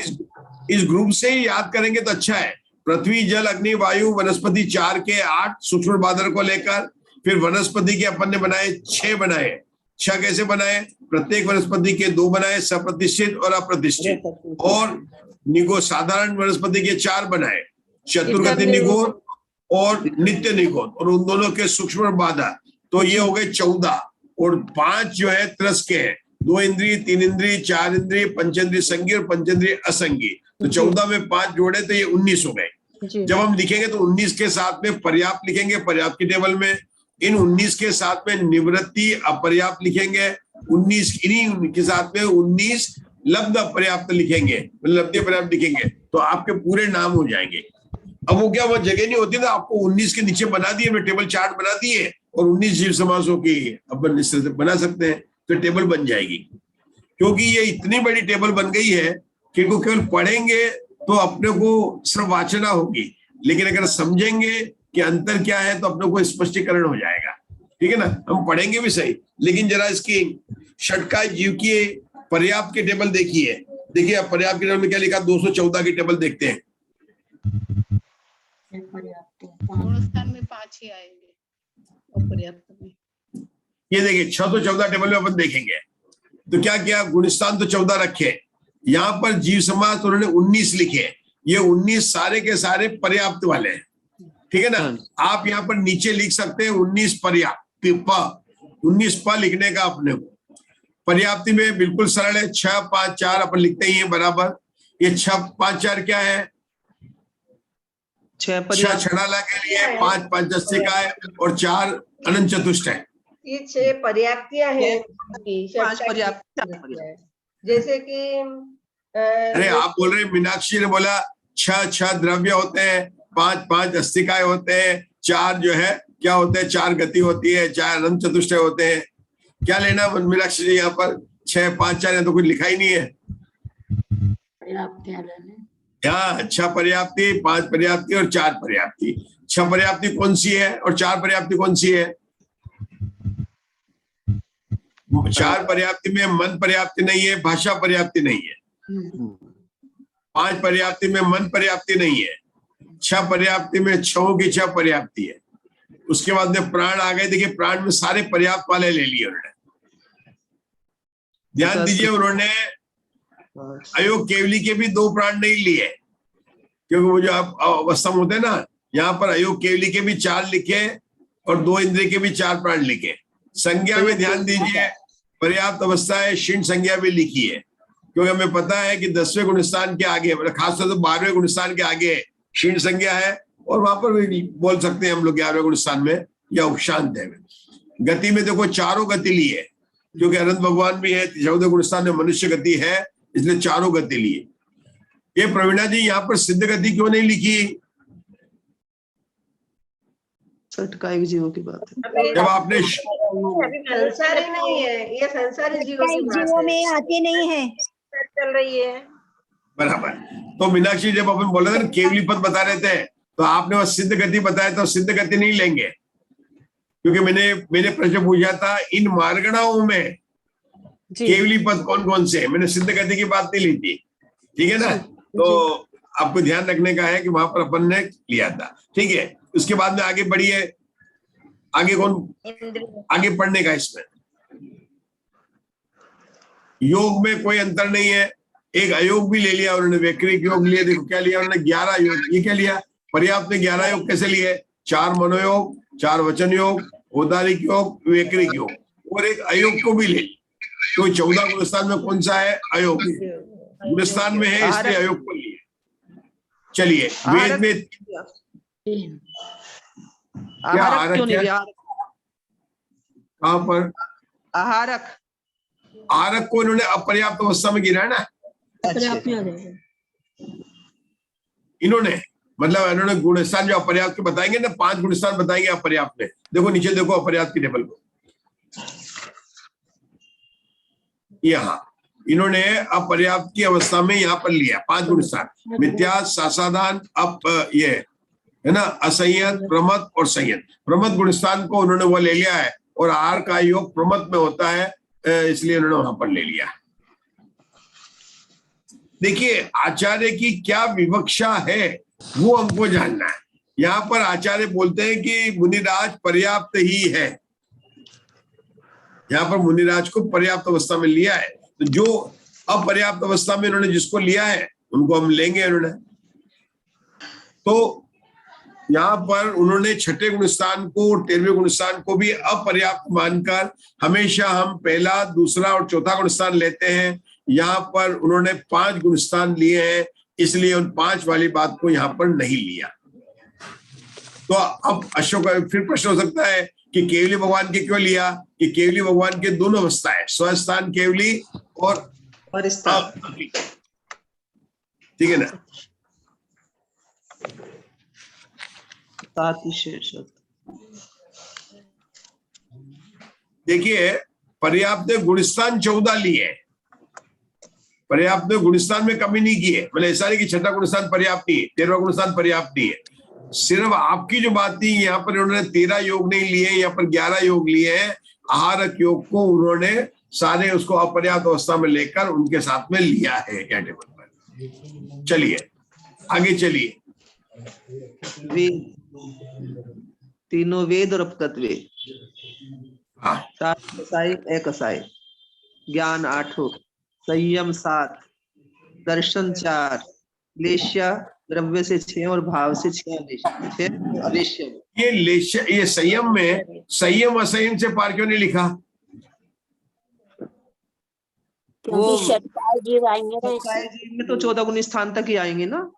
इस ग्रुप से ही याद करेंगे तो अच्छा है। पृथ्वी जल अग्नि वायु वनस्पति 4 के 8 सूक्ष्म बादल को लेकर, फिर वनस्पति के अपन ने बनाए 6 बनाए। 6 कैसे बनाए? प्रत्येक वनस्पति के 2 बनाए, सप्रतिष्ठित और अप्रतिष्ठित। और निगो साधारण वनस्पति के 4 बनाए, चतुर्गति निगोद और नित्य निगोद, और उन दोनों के सूक्ष्म बाधा। तो ये हो गए 14, और 5 जो है त्रस के हैं, 2 इंद्रिय 3 इंद्रिय 4 इंद्रिय, पंचेंद्रिय संज्ञ और पंचेंद्रिय असंज्ञ। तो 14 में 5 जोड़े तो ये 19 हो गए। जब हम लिखेंगे तो 19 के साथ में पर्याप्त लिखेंगे पर्याप्त की टेबल में, इन 19 के साथ में निवृत्ति अपर्याप्त लिखेंगे, 19 इन्हीं के साथ में 19 लब्ध अपर्याप्त लिखेंगे, लब्ध अपर्याप्त लिखेंगे, तो आपके पूरे नाम हो जाएंगे। अब वो क्या, वो जगह नहीं होती ना, आपको 19 के नीचे बना दिए, मैं टेबल चार्ट बना दिए और 19 जीव समासों की अपन इस तरह से बना सकते हैं, तो टेबल बन जाएगी। क्योंकि ये इतनी बड़ी टेबल बन गई है कि इनको केवल पढ़ेंगे तो अपने को सिर्फ वाचना होगी, लेकिन अगर समझेंगे कि अंतर क्या है तो अपने को स्पष्टीकरण हो जाएगा, ठीक है ना। हम पढ़ेंगे भी सही, लेकिन जरा इसकी षटकाय जीव की पर्याप्त की टेबल देखिए। देखिए आप पर्याप्त की टेबल में क्या लिखा, 214 की टेबल देखते हैं। गुणस्थान में 5 ही आएंगे अपर्याप्त में। ये देखिए 614 टेबल में अपन देखेंगे तो क्या किया, गुणस्थान तो 14 रखे, यहाँ पर जीव समास उन्होंने 19 लिखे। ये 19 सारे के सारे पर्याप्त वाले हैं, ठीक है ना। आप यहाँ पर नीचे लिख सकते हैं 19 पर्याप्त, 19 प लिखने का अपने को। पर्याप्ति में बिल्कुल सरल है, 6 5 4 अपन लिखते ही है बराबर। ये 6 5 4 क्या है, 6 छड़ाला के लिए, 5 पंचस्तिका है और 4 अनंत चतुष्ट है। ये 6 पर्याप्तियां हैं, 5 पर्याप्त। जैसे कि अरे आप बोल रहे, मीनाक्षी ने बोला 6 द्रव्य होते हैं, 5 अस्तिकाएं होते हैं, 4 जो है क्या होते हैं, 4 गति होती है, 4 अनंत चतुष्ट होते हैं। क्या लेना मीनाक्षी जी, यहाँ पर 6 5 4 तो कुछ लिखा ही नहीं है। हाँ, 6 पर्याप्ति, 5 पर्याप्ति और 4 पर्याप्ति। 6 पर्याप्ति कौन सी है और 4 पर्याप्ति कौन सी है? 4 पर्याप्ति में मन पर्याप्ति नहीं है, भाषा पर्याप्ति नहीं है। 5 पर्याप्ति में मन पर्याप्ति नहीं है। 6 पर्याप्ति में 6 की 6 पर्याप्ति है। उसके बाद में प्राण आ गए। देखिए प्राण में सारे पर्याप्त वाले ले लिए उन्होंने। ध्यान दीजिए, उन्होंने अयोग केवली के भी 2 प्राण नहीं लिए, क्योंकि वो जो आप अवस्था होते हैं ना, यहाँ पर अयोग केवली के भी 4 लिखे और 2 इंद्रिय के भी 4 प्राण लिखे। संज्ञा में ध्यान दीजिए, पर्याप्त अवस्था है, शीण संज्ञा भी लिखी है, क्योंकि हमें पता है कि 10वें गुणस्थान के आगे, खासतौर से 12वें गुणस्थान के आगे शीण संज्ञा है, और वहां पर भी बोल सकते हैं हम लोग 11वें गुण स्थान में या उपशांत है। गति में देखो चारों गति ली है, क्योंकि अनंत भगवान भी है, 14वें गुण स्थान में मनुष्य गति है, इसलिए चारों गति लिए। ये प्रवीणा जी यहाँ पर सिद्ध गति क्यों नहीं लिखी? सटकाई जीवों की बात है। जब आपने अभी संसारी नहीं है, ये संसारी जीवों की बात जीवों है, में आती नहीं है, चल रही है। बराबर। तो मीनाक्षी जब अपन बोले थे ना केवली पद बता रहे थे, तो आपने वह सिद्ध गति बताया, तो सिद्ध गति नहीं लेंगे, क्योंकि मैंने प्रश्न पूछा था इन मार्गणाओं में केवली पद कौन कौन से है, मैंने सिद्ध गति की बात नहीं ली थी, ठीक है ना। तो आपको ध्यान रखने का है कि वहां पर अपन ने लिया था, ठीक है। उसके बाद में आगे बढ़िए, आगे आगे पढ़ने का। इसमें योग में कोई अंतर नहीं है, एक अयोग भी ले लिया उन्होंने, वैकृतिक योग लिए। देखो क्या लिया उन्होंने, 11 योग। ये क्या लिया, पर्याप्त में 11 योग कैसे लिए, 4 मनोयोग, 4 वचन योग, औदारिक योग, वैकृतिक योग, और एक अयोग को भी ले ली। तो 14 गुणस्थान में कौन सा है, अयोग गुणस्थान में है, इसलिए अयोग को लिए। चलिए वेद में क्या आहारक, कहां पर आहारक, आहारक को इन्होंने अपर्याप्त अवस्था में गिरा है ना, इन्होंने मतलब इन्होंने गुणस्थान जो अपर्याप्त के बताएंगे ना, 5 गुणस्थान बताएंगे अपर्याप्त में। देखो नीचे देखो अपर्याप्त की टेबल को, यहाँ इन्होंने अपर्याप्त की अवस्था में यहाँ पर लिया 5 गुणस्थान, मिथ्या, सासाधान, ये है ना, असंयत, प्रमत और संयत। प्रमत गुणस्थान को उन्होंने वो ले लिया है, और आहार का योग प्रमत में होता है, इसलिए उन्होंने वहां पर ले लिया। देखिए आचार्य की क्या विवक्षा है वो हमको जानना है। यहाँ पर आचार्य बोलते हैं कि मुनिराज पर्याप्त ही है, यहाँ पर मुनिराज को पर्याप्त अवस्था में लिया है। तो जो अपर्याप्त अवस्था में इन्होंने जिसको लिया है उनको हम लेंगे इन्होंने। तो यहाँ पर उन्होंने 6ठे गुणस्थान को और 13वें गुणस्थान को भी अपर्याप्त मानकर हमेशा हम पहला, दूसरा और चौथा गुणस्थान लेते हैं। यहाँ पर उन्होंने 5 गुणस्थान लिए हैं, इसलिए उन 5 वाली बात को यहाँ पर नहीं लिया। तो अब अशोक फिर प्रश्न हो सकता है कि केवली भगवान के क्यों लिया, कि केवली भगवान के दोनों अवस्था है, स्वस्थान केवली और ठीक है ना। देखिए पर्याप्त गुणस्थान 14 लिए, पर्याप्त गुणस्थान में कमी नहीं की है, मतलब ऐसा नहीं कि 6ठा गुणस्थान पर्याप्त नहीं है, 13वां गुणस्थान पर्याप्त नहीं है। सिर्फ आपकी जो बात थी यहाँ पर उन्होंने 13 योग नहीं लिए, यहाँ पर 11 योग लिए हैं। आहारक योग को उन्होंने सारे उसको अपर्याप्त अवस्था में लेकर उनके साथ में लिया है या टेबल पर। चलिए आगे चलिए। तीनों वेद और अपगत वेद, हाँ 4 असाई, 1 असाई, ज्ञान 8, संयम 7, दर्शन 4, लेश्य द्रव्य से 6 और भाव से 6 ये लेश्य, ये संयम में संयम असंयम से पार क्यों नहीं लिखा? वो जीव आएंगे में तो 14 गुण स्थान तक ही आएंगे ना।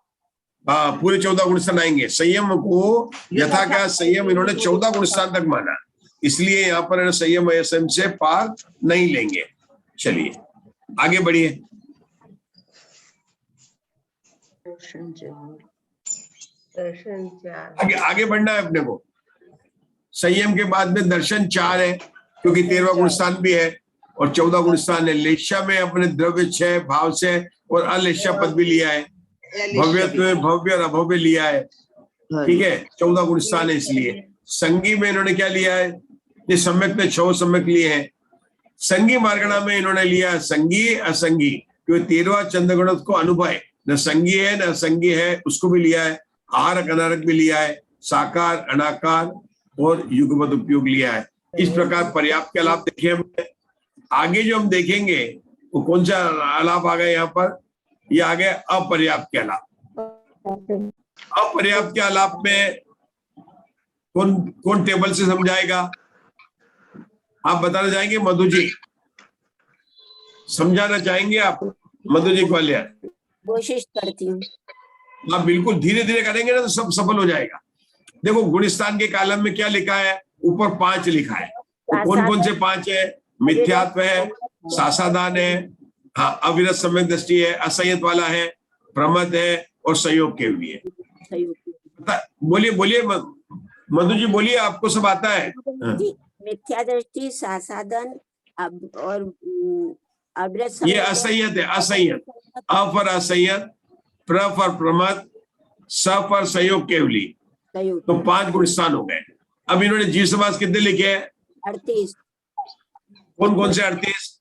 हाँ पूरे 14 गुणस्थान आएंगे। संयम को यथा क्या संयम इन्होंने 14 गुणस्थान तक माना, इसलिए यहाँ पर संयम असंयम से पार नहीं लेंगे। चलिए आगे बढ़िए। आगे बढ़ना है अपने को। संयम के बाद में दर्शन 4 है, क्योंकि 13वां गुणस्थान भी है और 14 गुणस्थान है। लेशा में अपने द्रव्य 6 भाव से और अलेशा पद भी लिया है, भव्यत्व में भव्य और अभव्य लिया है, ठीक है, 14 गुणस्थान है। इसलिए संगी में इन्होंने क्या लिया है, ये सम्यक में 6 सम्यक लिए हैं। संगी मार्गणा में इन्होंने लिया संगी असंगी, क्योंकि 13वां चंद्रगुणत को अनुभव न संगी है न असंगी है, उसको भी लिया है। आहारक अनारक भी लिया है, साकार अनाकार और युगपद उपयोग लिया है। इस प्रकार पर्याप्त के अलाप देखिए हमने। आगे जो हम देखेंगे वो कौन सा अलाप आ गया यहाँ पर, ये आ गया अपर्याप्त के अलाप। अपर्याप्त के अलाप में कौन कौन टेबल से समझाएगा, आप बताना चाहेंगे? मधु जी समझाना चाहेंगे आप? मधु जी ग्वालियर कोशिश करती हूँ। आप बिल्कुल धीरे धीरे करेंगे ना तो सब सफल हो जाएगा। देखो गुणस्थान के कॉलम में क्या लिखा है, ऊपर 5 लिखा है, तो कौन कौन से 5 है? मिथ्यात्व है, सासादान है, हाँ अविरत सम्यक दृष्टि है, असंयत वाला है, प्रमद है और संयोग केवली है। बोलिए बोलिए मधु जी बोलिए, आपको सब आता है? मिथ्या दृष्टि, सासादन और अविरत ये असंयत है, असंयत। अ पर असंयत, प्र पर प्रमद, स पर संयोग केवली, तो 5 गुणस्थान हो गए। अब इन्होंने जीव समास कितने लिखे हैं? 38। कौन कौन से 38?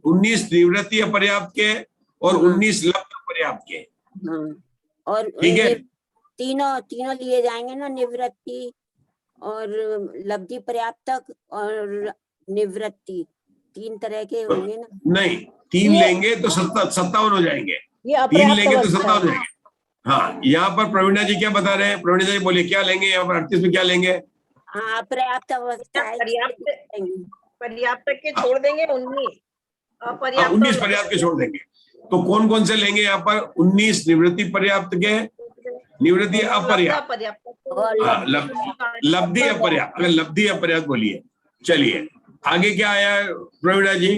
19 निवृत्ति अपर्याप्त के और 19 लब्ध अपर्याप्त के। और ठीक है, तीनों लिए जाएंगे ना, निवृत्ति और लब्धि पर्याप्तक और निवृत्ति, 3 तरह के होंगे ना? नहीं, 3 लेंगे तो 57 हो जाएंगे, 3 लेंगे तो 57 हो जाएंगे। हाँ, यहाँ पर प्रवीणा जी क्या बता रहे हैं? प्रवीणा जी बोलिए क्या लेंगे यहाँ पर 38 में, क्या लेंगे? हाँ, पर्याप्त अवस्था है, पर्याप्त के छोड़ देंगे 19 पर्याप्त के छोड़ देंगे। तो कौन कौन से लेंगे यहाँ पर? 19 निवृत्ति पर्याप्त के, निवृत्ति अपर्याप्त, लब्धि अपर्याप्त। अगर लब्धि अपर्याप्त बोलिए। चलिए आगे क्या आया प्रवीणा जी?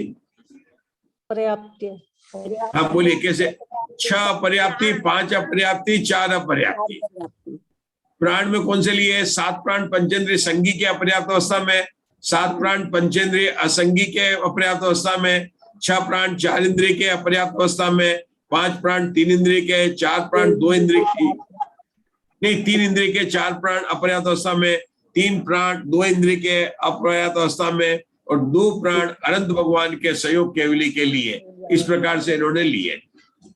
पर्याप्ति। हाँ बोलिए कैसे? 6 अपर्याप्ति, 5 अपर्याप्ति, 4 अपर्याप्ति। प्राण में कौन से लिए? 7 प्राण पंचेंद्रिय संगी के अपर्याप्त अवस्था में, 7 प्राण पंचेंद्रिय असंगी के अपर्याप्त अवस्था में, 6 प्राण 4 इंद्रिय के अपर्याप्त अवस्था में, 5 प्राण 3 इंद्रिय के, 4 प्राण 2 इंद्रिय की, नहीं 3 इंद्रिय के, 4 प्राण अपर्याप्त अवस्था में, 3 प्राण 2 इंद्रिय के अपर्याप्त अवस्था में और 2 प्राण अनंत भगवान के सहयोग केवली के लिए। इस प्रकार से इन्होंने लिए।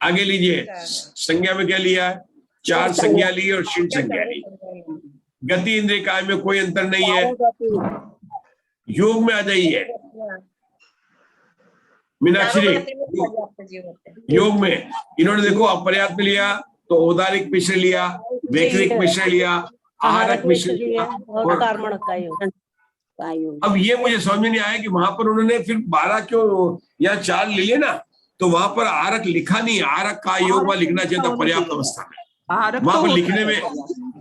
आगे लीजिए, संज्ञा में क्या लिया? 4 संज्ञा ली और शीट संज्ञा ली। गति इंद्रिय काय में कोई अंतर नहीं है। योग में आ जाइए मीनाक्षी, योग में इन्होंने देखो अपर्याप्त लिया तो औदारिक मिश्र लिया, वैकृतिक मिश्र लिया, आहारक मिश्र लिया और कर्मण का योग। अब ये मुझे समझ में नहीं आया कि वहां पर उन्होंने फिर 12 क्यों यहाँ 4 लिए ना, तो वहां पर आरक लिखा नहीं। आरक का योग वहां लिखना चाहिए था पर्याप्त अवस्था में, वहां पर लिखने में।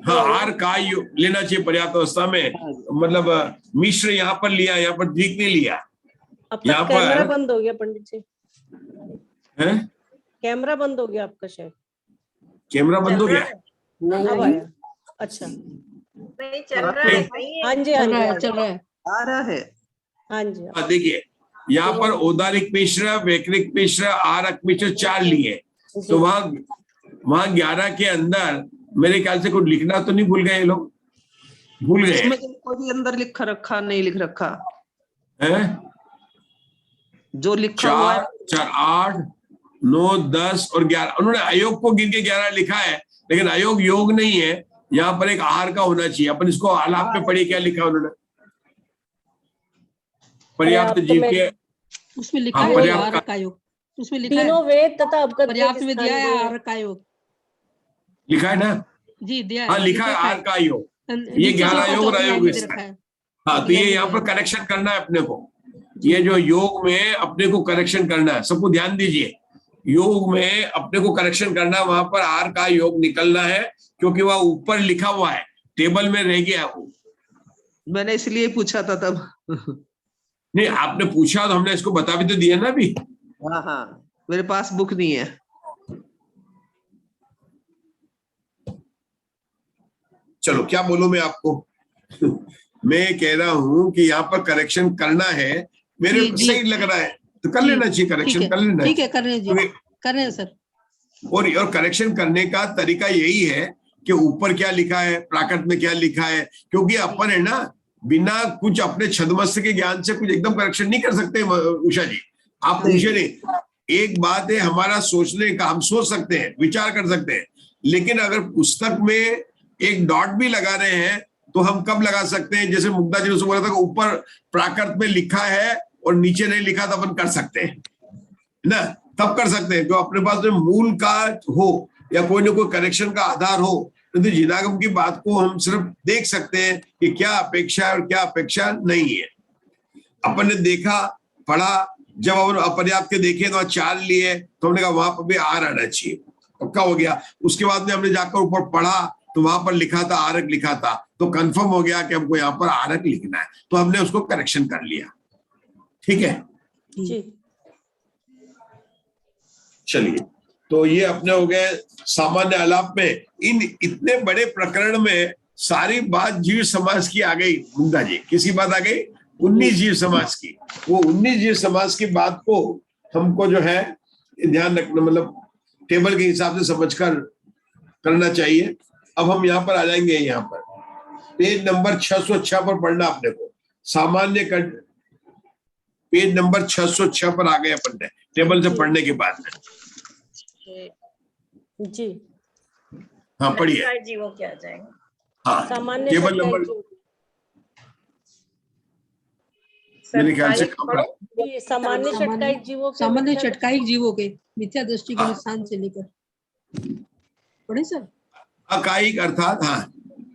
हाँ, आर का योग लेना चाहिए पर्याप्त अवस्था में, मतलब मिश्र यहाँ पर लिया, यहाँ पर द्विक नहीं लिया। यहाँ पर कैमरा बंद हो गया पंडित जी। है कैमरा बंद हो गया आपका शायद। कैमरा बंद हो गया? अब आया। अच्छा, नहीं चल रहा है, हाँ जी हाँ जी चल रहा है, आ रहा है। हाँ जी। देखिए यहाँ पर औदारिक मिश्र, वैकृतिक मिश्र, आरक मिश्र 4 लिए, तो वहां 11 के अंदर मेरे ख्याल से कुछ लिखना तो नहीं भूल गए लोग? भूल गए? इसमें कोई अंदर लिख रखा नहीं, लिख रखा है जो लिखा हुआ है 4, 8, 9, 10 और 11। उन्होंने अयोग को गिन के 11 लिखा है, लेकिन अयोग योग नहीं है। यहाँ पर एक आहार का होना चाहिए। अपन इसको आलाप में पढ़िए क्या लिखा उन्होंने? पर्याप्त जीव के, उसमें लिखा हाँ, है पर्याप्त आहार का योग, उसमें लिखा है तीनों वेद तथा अवगत पर्याप्त में दिया है आहार का योग। लिखा है ना? जी दिया है, हाँ लिखा है आहार का योग। ये 11 योग और अयोग इसका है। हाँ, तो ये यहाँ पर करेक्शन करना है अपने को। ये जो योग में अपने को करेक्शन करना है, सबको ध्यान दीजिए। योग में अपने को करेक्शन करना है, वहां पर आर का योग निकलना है, क्योंकि वह ऊपर लिखा हुआ है, टेबल में रह गया वो। मैंने इसलिए पूछा था तब। नहीं, आपने पूछा तो हमने इसको बता भी तो दिया ना अभी। हाँ हाँ, मेरे पास बुक नहीं है। चलो क्या बोलूं मैं आपको? मैं कह रहा हूं कि यहाँ पर करेक्शन करना है, मेरे को सही लग रहा है तो कर लेना चाहिए, करेक्शन कर लेना। ठीक है, कर रहे हैं जी, कर रहे हैं सर। और करेक्शन करने का तरीका यही है कि ऊपर क्या लिखा है, प्राकृत में क्या लिखा है, क्योंकि अपन है ना बिना कुछ अपने छद्मस्त के ज्ञान से कुछ एकदम करेक्शन नहीं कर सकते। उषा जी आप पूछे नहीं, एक बात है हमारा सोचने का, हम सोच सकते हैं, विचार कर सकते हैं, लेकिन अगर पुस्तक में एक डॉट भी लगा रहे हैं तो हम कब लगा सकते हैं? जैसे मुग्धा जी ने बोला था कि ऊपर प्राकृत में लिखा है और नीचे नहीं लिखा, तो अपन कर सकते हैं ना, तब कर सकते हैं। जो अपने पास में मूल का हो या कोई ना कोई करेक्शन का आधार हो, तो जिनागम की बात को हम सिर्फ देख सकते हैं कि क्या अपेक्षा है और क्या अपेक्षा नहीं है। अपन ने देखा, पढ़ा, जब हम अपर्याप्त के देखे तो 4 लिए, तो हमने कहा वहां पर भी आर आना चाहिए, पक्का हो गया। उसके बाद में हमने जाकर ऊपर पढ़ा तो वहां पर लिखा था आरक लिखा था, तो कंफर्म हो गया कि हमको यहाँ पर आरक लिखना है, तो हमने उसको करेक्शन कर लिया। ठीक है जी। चलिए, तो ये अपने हो गए सामान्य आलाप में। इन इतने बड़े प्रकरण में सारी बात जीव समाज की आ गई। मुंडा जी, किसी बात आ गई? 19 जीव समाज की। वो 19 जीव समाज की बात को हमको जो है ध्यान रखना, मतलब टेबल के हिसाब से समझकर करना चाहिए। अब हम यहाँ पर आ जाएंगे, यहाँ पर पेज नंबर 606 पर पढ़ना अपने को, सामान्य कट पेज नंबर 606 पर आ गए अपन टेबल से पढ़ने के बाद में। जी हाँ पढ़िए। जीवों के आ जाएंगे। हाँ सामान्य टेबल नंबर मेरे ख्याल से सामान्य षटकायिक जीवों के सामान्य षटकायिक जीवों के मिथ्या दृष्टि के स्थान से लेकर पढ़े सर। अकायिक अर्थात हाँ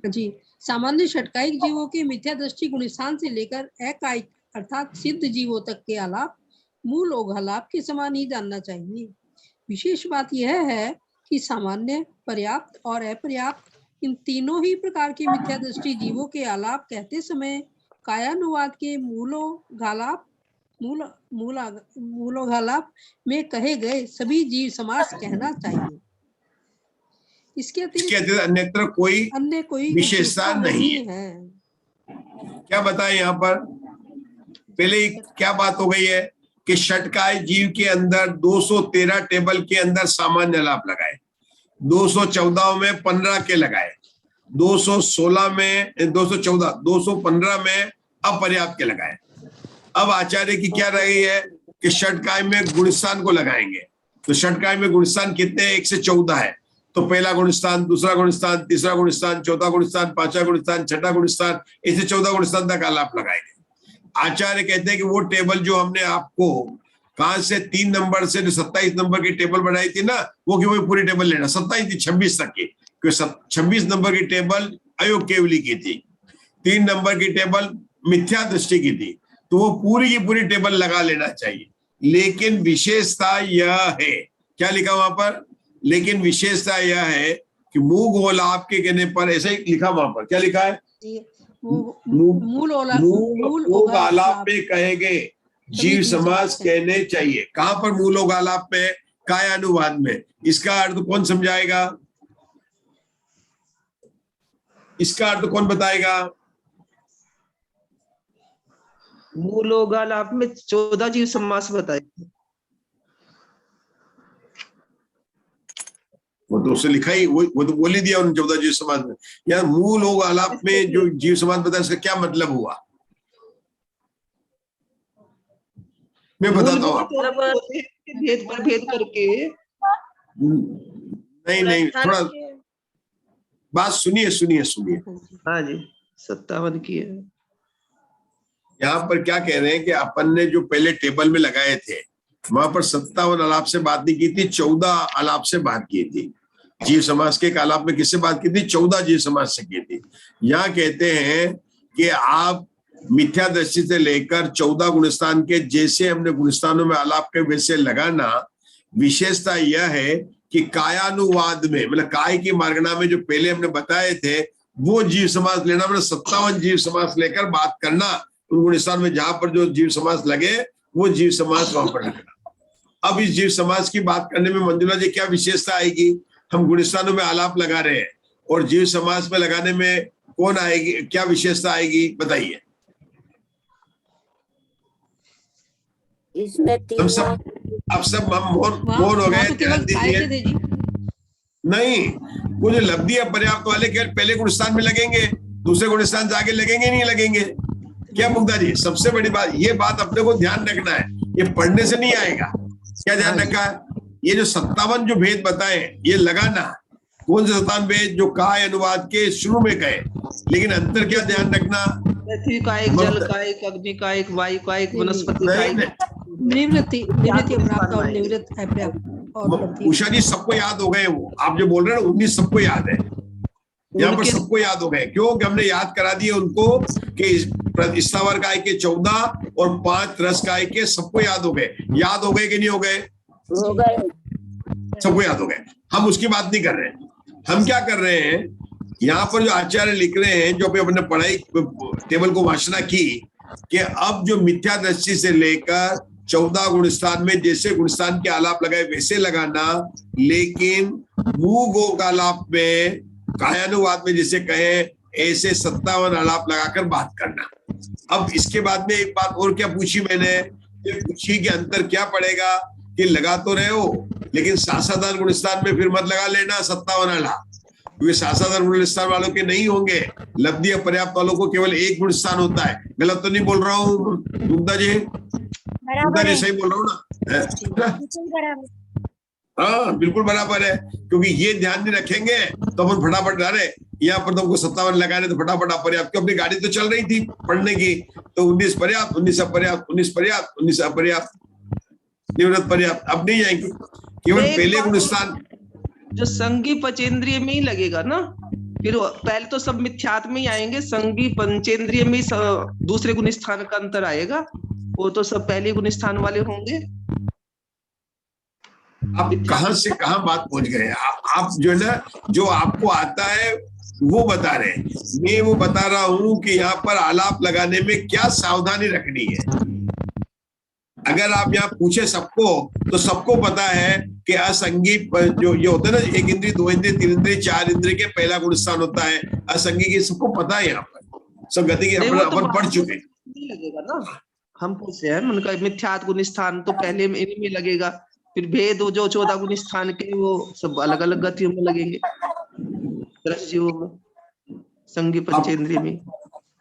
जी, सामान्य षटकायिक जीवों के मिथ्या दृष्टि गुण स्थान से लेकर अकायिक अर्थात सिद्ध जीवों तक के आलाप मूल ओघालाप के समान ही जानना चाहिए। विशेष बात यह है कि सामान्य, पर्याप्त और अपर्याप्त इन तीनों ही प्रकार के मिथ्या दृष्टि जीवों के आलाप कहते समय कायानुवाद के मूलोघालाप में कहे गए सभी जीव समास कहना चाहिए। इसके अतिरिक्त अन्यत्र कोई अन्य कोई विशेषता नहीं है। क्या बताएं यहाँ पर? पहले क्या बात हो गई है कि षटकाय जीव के अंदर 213 टेबल के अंदर सामान्य आलाप लगाए, 214 में 15 के लगाए, 216 में 214 215 में अपर्याप्त के लगाए। अब आचार्य की क्या रही है कि षटकाय में गुणस्थान को लगाएंगे। तो षटकाय में गुणस्थान कितने हैं? 1 से 14 है। तो पहला गुणस्थान, दूसरा गुणस्थान, तीसरा गुणस्थान, चौथा गुणस्थान, पांचवा गुणस्थान, छठा गुणस्थान, ऐसे 14 गुणस्थान तक आलाप लगाएंगे। आचार्य कहते हैं कि वो टेबल जो हमने आपको कहां से 3 नंबर से 27 नंबर की टेबल बनाई थी ना, वो कि वही पूरी टेबल लेना, 27 थी 26 तक की, क्योंकि 26 नंबर की टेबल अयोग केवली की थी, 3 नंबर की टेबल मिथ्या दृष्टि की थी, तो वो पूरी की पूरी टेबल लगा लेना चाहिए। लेकिन विशेषता यह है, क्या लिखा वहां पर? लेकिन विशेषता यह है कि मूल आपके कहने पर, ऐसा ही लिखा वहां पर, क्या लिखा है? मूल आलाप में कहे गए जीव समास कहने चाहिए। कहां पर मूल आलाप में? कायानुवाद में। इसका अर्थ कौन समझाएगा? इसका अर्थ कौन बताएगा? मूलोगालाप में 14 जीव समास बताए। वो तो उससे लिखा ही, वो तो बोल ही दिया उन 14 जीव समास में। यार मूल आलाप में जो जीव समास बताया, इसका क्या मतलब हुआ? मैं बताता हूँ आपको। भेद पर भेद करके नहीं, थोड़ा बात सुनिए। हाँ जी, 57 की है। यहाँ पर क्या कह रहे हैं कि अपन ने जो पहले टेबल में लगाए थे, वहां पर 57 आलाप से बात नहीं की थी, 14 आलाप से बात की थी। जीव समास के आलाप में किससे बात की थी? 14 जीव समास से की थी। यहाँ कहते हैं कि आप मिथ्या दृष्टि से लेकर 14 गुणस्थान के जैसे हमने गुणस्थानों में आलाप के वैसे लगाना। विशेषता यह है कि कायानुवाद में, मतलब काय की मार्गना में जो पहले हमने बताए थे, वो जीव समास लेना, मतलब 57 जीव समास लेकर बात करना। उन गुणस्थान में जहां पर जो जीव समास लगे, वो जीव समास वहां पर लगना। अब इस जीव समास की बात करने में मंजुला जी क्या विशेषता आएगी? हम गुणस्थानों में आलाप लगा रहे हैं और जीव समास में लगाने में कौन आएगी, क्या विशेषता आएगी, बताइए। इसमें हम सब हम मौन हो गए, ध्यान दीजिए। नहीं, वो जो लब्धि अपर्याप्त वाले केवल पहले गुणस्थान में लगेंगे, दूसरे गुणस्थान से आगे लगेंगे नहीं लगेंगे। क्या मुग्धा जी, सबसे बड़ी बात, ये बात अपने को ध्यान रखना है, ये पढ़ने से नहीं आएगा। क्या ध्यान रखा है? ये जो 57 जो भेद बताए, ये लगाना। कौन से 57 भेद? जो काय अनुवाद के शुरू में गए, लेकिन अंतर क्या ध्यान रखना? पृथ्वी का एक, जल का एक, अग्नि का एक, वायु का एक, वनस्पति का एक, निवृत्ति अप्राप्त और निवृत्त अपर्याप्त। उषा जी सबको याद हो गए, वो आप जो बोल रहे हैं 19 सबको याद है। यहाँ पर सबको याद हो गए, क्योंकि हमने याद करा दिया उनको कि स्थावर काय के 14 और 5 रस काय के सबको याद हो गए। याद हो गए कि नहीं हो गए? हो गए। सबको याद हो गए। हम उसकी बात नहीं कर रहे हैं। हम क्या कर रहे हैं, यहाँ पर जो आचार्य लिख रहे हैं, जो भी अपने पढ़ाई टेबल को वासना की, कि अब जो मिथ्या दृष्टि से लेकर 14 गुणस्थान में जैसे गुणस्थान के आलाप लगाए वैसे लगाना, लेकिन मूल गो का आलाप में कायानुवाद में जैसे कहे ऐसे 57 आलाप लगाकर बात करना। अब इसके बाद में एक बात और क्या पूछी मैंने, ये पूछी कि अंतर क्या पड़ेगा, कि लगा तो रहे हो लेकिन सासाधारण गुणस्थान में फिर मत लगा लेना 57 आलाप, क्योंकि सासाधारण गुणस्थान वालों के नहीं होंगे, लब्धि पर्याप्त वालों को केवल एक गुणस्थान होता है। गलत तो नहीं बोल रहा हूँ मुग्धा जी? मुग्धा जी सही बोल रहा हूँ ना? हाँ बिल्कुल बराबर है, क्योंकि ये ध्यान नहीं रखेंगे तो अपन फटाफट जा रहे यहाँ पर तुमको 57 लगाने तो फटाफट अपर्याप्त, क्योंकि अपनी गाड़ी तो चल रही थी पढ़ने की, तो 19 पर्याप्त, 19 अपर्याप्त, 19 पर्याप्त, 19 अपर्याप्त, निवृत्त पर्याप्त। अब नहीं जाएंगे, केवल पहले गुणस्थान जो संगी पंचेंद्रिय में ही लगेगा ना, फिर पहले तो सब मिथ्यात में ही आएंगे, संगी पंचेंद्रिय में दूसरे गुणस्थान का अंतर आएगा, वो तो सब पहले गुणस्थान वाले होंगे। आप कहां से कहां बात पहुंच गए? आप जो है ना, जो आपको आता है वो बता रहे हैं, मैं वो बता रहा हूं कि यहाँ पर आलाप लगाने में क्या सावधानी रखनी है। अगर आप यहाँ पूछे सबको, तो सबको पता है कि असंगी जो ये होता है ना, 1 इंद्रिय 2 इंद्रिय 3 इंद्रिय 4 इंद्रिय के पहला गुणस्थान होता है, असंगी की सबको पता है। यहाँ पर सब गति के अपन पढ़ चुके हैं। लगेगा ना, हम पूछे हैं उनका मिथ्यात गुणस्थान तो पहले में इन्हीं में लगेगा, फिर भेद जो 14 गुणस्थान के वो सब अलग अलग गतियों में लगेंगे, जीवों में, संगी पंचेंद्रिय में।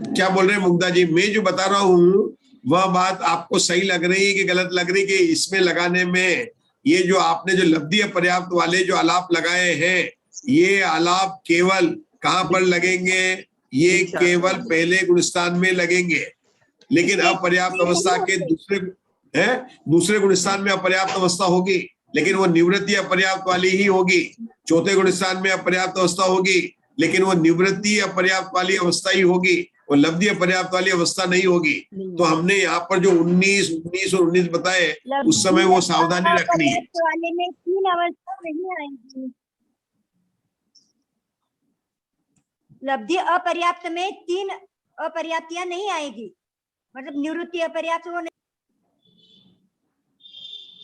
क्या बोल रहे हैं मुग्धा जी? मैं जो बता रहा हूँ वह बात आपको सही लग रही है कि गलत लग रही है? कि इसमें लगाने में ये जो आपने जो लब्धि पर्याप्त वाले जो आलाप लगाए हैं, ये आलाप केवल कहाँ पर लगेंगे? ये केवल पहले गुणस्थान में लगेंगे, लेकिन अपर्याप्त अवस्था के दूसरे गुणस्थान में अपर्याप्त अवस्था होगी, लेकिन वो निवृत्ति अपर्याप्त वाली ही होगी। चौथे गुणस्थान में अपर्याप्त अवस्था होगी, लेकिन वो निवृत्ति अपर्याप्त वाली अवस्था ही होगी, वो लब्धि अपर्याप्त वाली अवस्था नहीं होगी। तो हमने यहाँ पर जो 19 और 19 बताए, उस समय वो सावधानी रखनी है। वाले में 3 अवस्था नहीं आएंगी, लब्धि अपर्याप्त में 3 अपर्याप्तियां नहीं आएगी, मतलब निवृत्ति अपर्याप्त वो नहीं।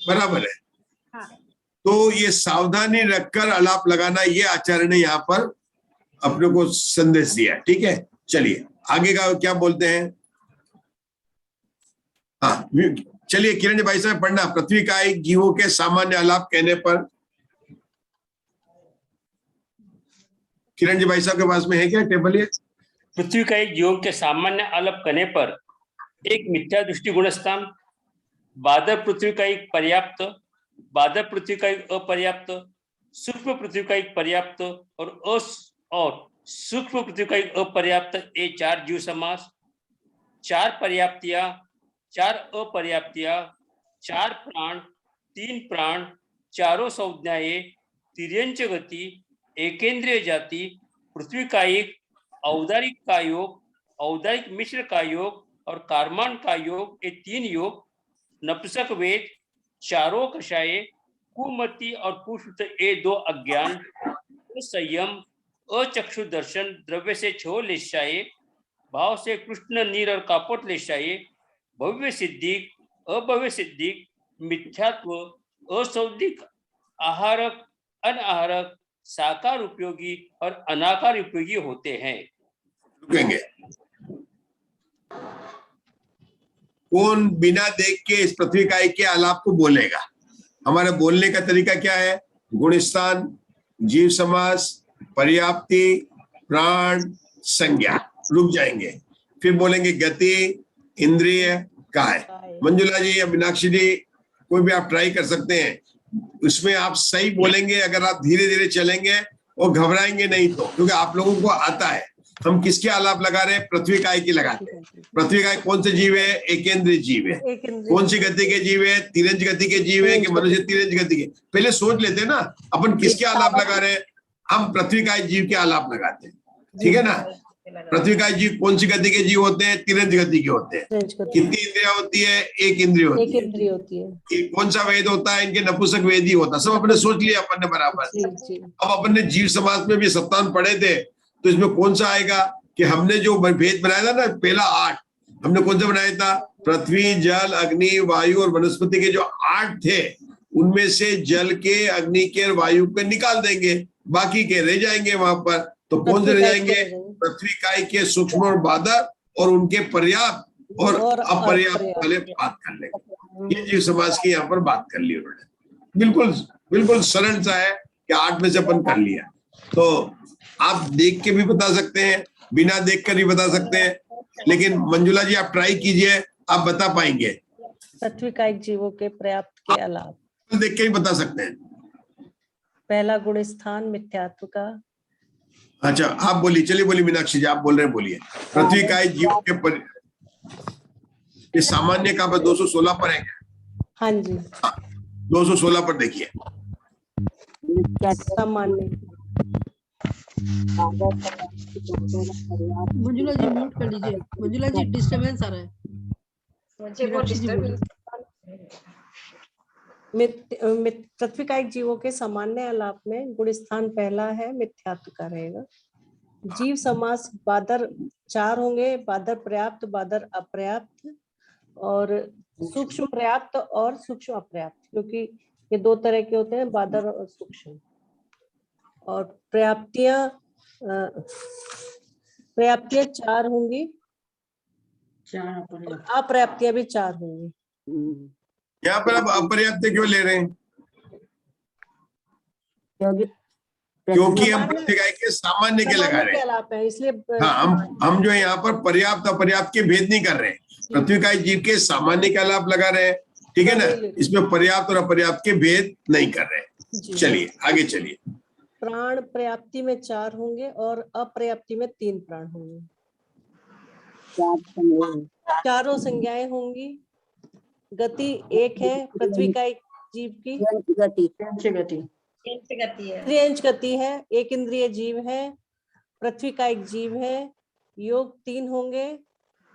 बराबर है। हाँ। तो ये सावधानी रखकर आलाप लगाना, ये आचार्य ने यहाँ पर अपने को संदेश दिया। ठीक है, चलिए आगे का क्या बोलते हैं। हाँ चलिए किरण जी भाई साहब पढ़ना, पृथ्वी का एक जीवों के सामान्य आलाप कहने पर। किरण जी भाई साहब के पास में है क्या टेबल? ये पृथ्वी का एक जीवों के सामान्य आलाप कहने पर एक मिथ्या दृष्टि गुणस्थान, बादर पृथ्वी का एक पर्याप्त, बादर पृथ्वी का एक अपर्याप्त, सूक्ष्म पृथ्वी का एक पर्याप्त और सूक्ष्म पृथ्वी का एक अपर्याप्त, ये 4 जीव समास, 4 पर्याप्तियां, 4 अपर्याप्तियां, 4 प्राण, 3 प्राण, चारों संज्ञाएं, तिर्यंच गति, एकेंद्रिय जाति, पृथ्वी का एक औदारिक का योग, औदारिक मिश्र का योग और कारमान का योग, ये 3 योग, नपुंसक वेद, चारों कषाये, कुमति और पुष्ट, ये 2 अज्ञान, संयम, अचक्षु दर्शन, द्रव्य से 6 लेशाये, भाव से कृष्ण नीर और कापट लेशाये, भव्य सिद्धिक, अभव्य सिद्धिक, मिथ्यात्व, असौदिक, आहारक, अनाहारक, साकार उपयोगी और अनाकार उपयोगी होते हैं। रुकेंगे। कौन बिना देख के इस पृथ्वी काय के आलाप को बोलेगा? हमारे बोलने का तरीका क्या है? गुणस्थान, जीव समास, पर्याप्ति, प्राण, संज्ञा। रुक जाएंगे, फिर बोलेंगे गति, इंद्रिय, काय। मंजुला जी या मीनाक्षी जी, कोई भी आप ट्राई कर सकते हैं। उसमें आप सही बोलेंगे अगर आप धीरे धीरे चलेंगे और घबराएंगे नहीं तो, क्योंकि आप लोगों को आता है। हम किसके आलाप लगा रहे हैं? पृथ्वी काय की लगाते हैं। पृथ्वी काय कौन से जीव है? एकेंद्रिय जीव है। कौन सी गति के जीव है? तिरंज गति के जीव है कि मनुष्य तिरंज गति के? पहले सोच लेते हैं ना अपन किसके आलाप लगा रहे हैं। हम पृथ्वी काय जीव के आलाप लगाते हैं, ठीक है ना। पृथ्वी का जीव कौन सी गति के जीव होते हैं? तिरंज गति के होते हैं। कितनी इंद्रिया होती है? एक इंद्रिय होती है। एक इंद्रिय होती है। ये कौन सा वेद होता है? इनके नपुंसक वेद ही होता है। सब अपने सोच लिया अपन ने बराबर। अब अपन ने जीव समाज में भी सप्तांत पढ़े थे, तो इसमें कौन सा आएगा कि हमने जो भेद बनाया था ना, पहला 8 हमने कौन सा बनाया था? पृथ्वी, जल, अग्नि, वायु और वनस्पति के जो 8 थे, उनमें से जल के, अग्नि के और वायु के निकाल देंगे, बाकी के रह जाएंगे वहां पर। तो कौन से रह जाएंगे? पृथ्वी काय के सूक्ष्म और बादर और उनके पर्याप्त और अपर्याप्त वाले बात कर लेंगे। ये जीव समाज की यहाँ पर बात कर ली उन्होंने। बिल्कुल बिल्कुल सरल सा है कि 8 में से अपन कर लिया। तो आप देख के भी बता सकते हैं, बिना देख कर भी बता सकते हैं, लेकिन मंजुला जी आप ट्राई कीजिए, आप बता पाएंगे। पृथ्वी का एक जीवों के पर्याप्त के अलावा देख के भी बता सकते हैं। पहला गुण स्थान मिथ्यात्व का। अच्छा आप बोलिए, चलिए बोलिए मीनाक्षी जी, आप बोल रहे हैं, बोलिए। पृथ्वी का एक जीव के ये सामान्य का 216 पर है क्या? हाँ जी, 216 पर देखिए। सामान्य। मंजुला जी म्यूट कर लीजिए, मंजुला जी डिस्टरबेंस आ रहा है। पृथ्वी का एक जीवों के सामान्य आलाप में गुण स्थान पहला है, मिथ्यात्व का रहेगा। जीव समास बादर 4 होंगे, बादर पर्याप्त, बादर अपर्याप्त और सूक्ष्म पर्याप्त और सूक्ष्म अपर्याप्त, क्योंकि ये 2 तरह के होते हैं, बादर और सूक्ष्म। और पर्याप्तियां 4 होंगी, अपर्याप्तियां भी 4 होंगी। यहाँ पर अब अपर्याप्त क्यों ले रहे हैं? क्योंकि हम पृथ्वी काय के सामान्य के लगा रहे हैं, इसलिए हाँ हम जो है यहाँ पर पर्याप्त अपर्याप्त के भेद नहीं कर रहे हैं, पृथ्वी काय जीव के सामान्य के अलाप लगा रहे हैं, ठीक है ना। इसमें पर्याप्त और अपर्याप्त के भेद नहीं कर रहे हैं। चलिए आगे चलिए। प्राण पर्याप्ति में 4 होंगे और अपर्याप्ति में 3 प्राण होंगे। 4 संज्ञाएं होंगी। गति 1 है पृथ्वी का एक जीव की त्रिअंश गति है, 1 इंद्रिय जीव है, पृथ्वी का एक जीव है। योग 3 होंगे,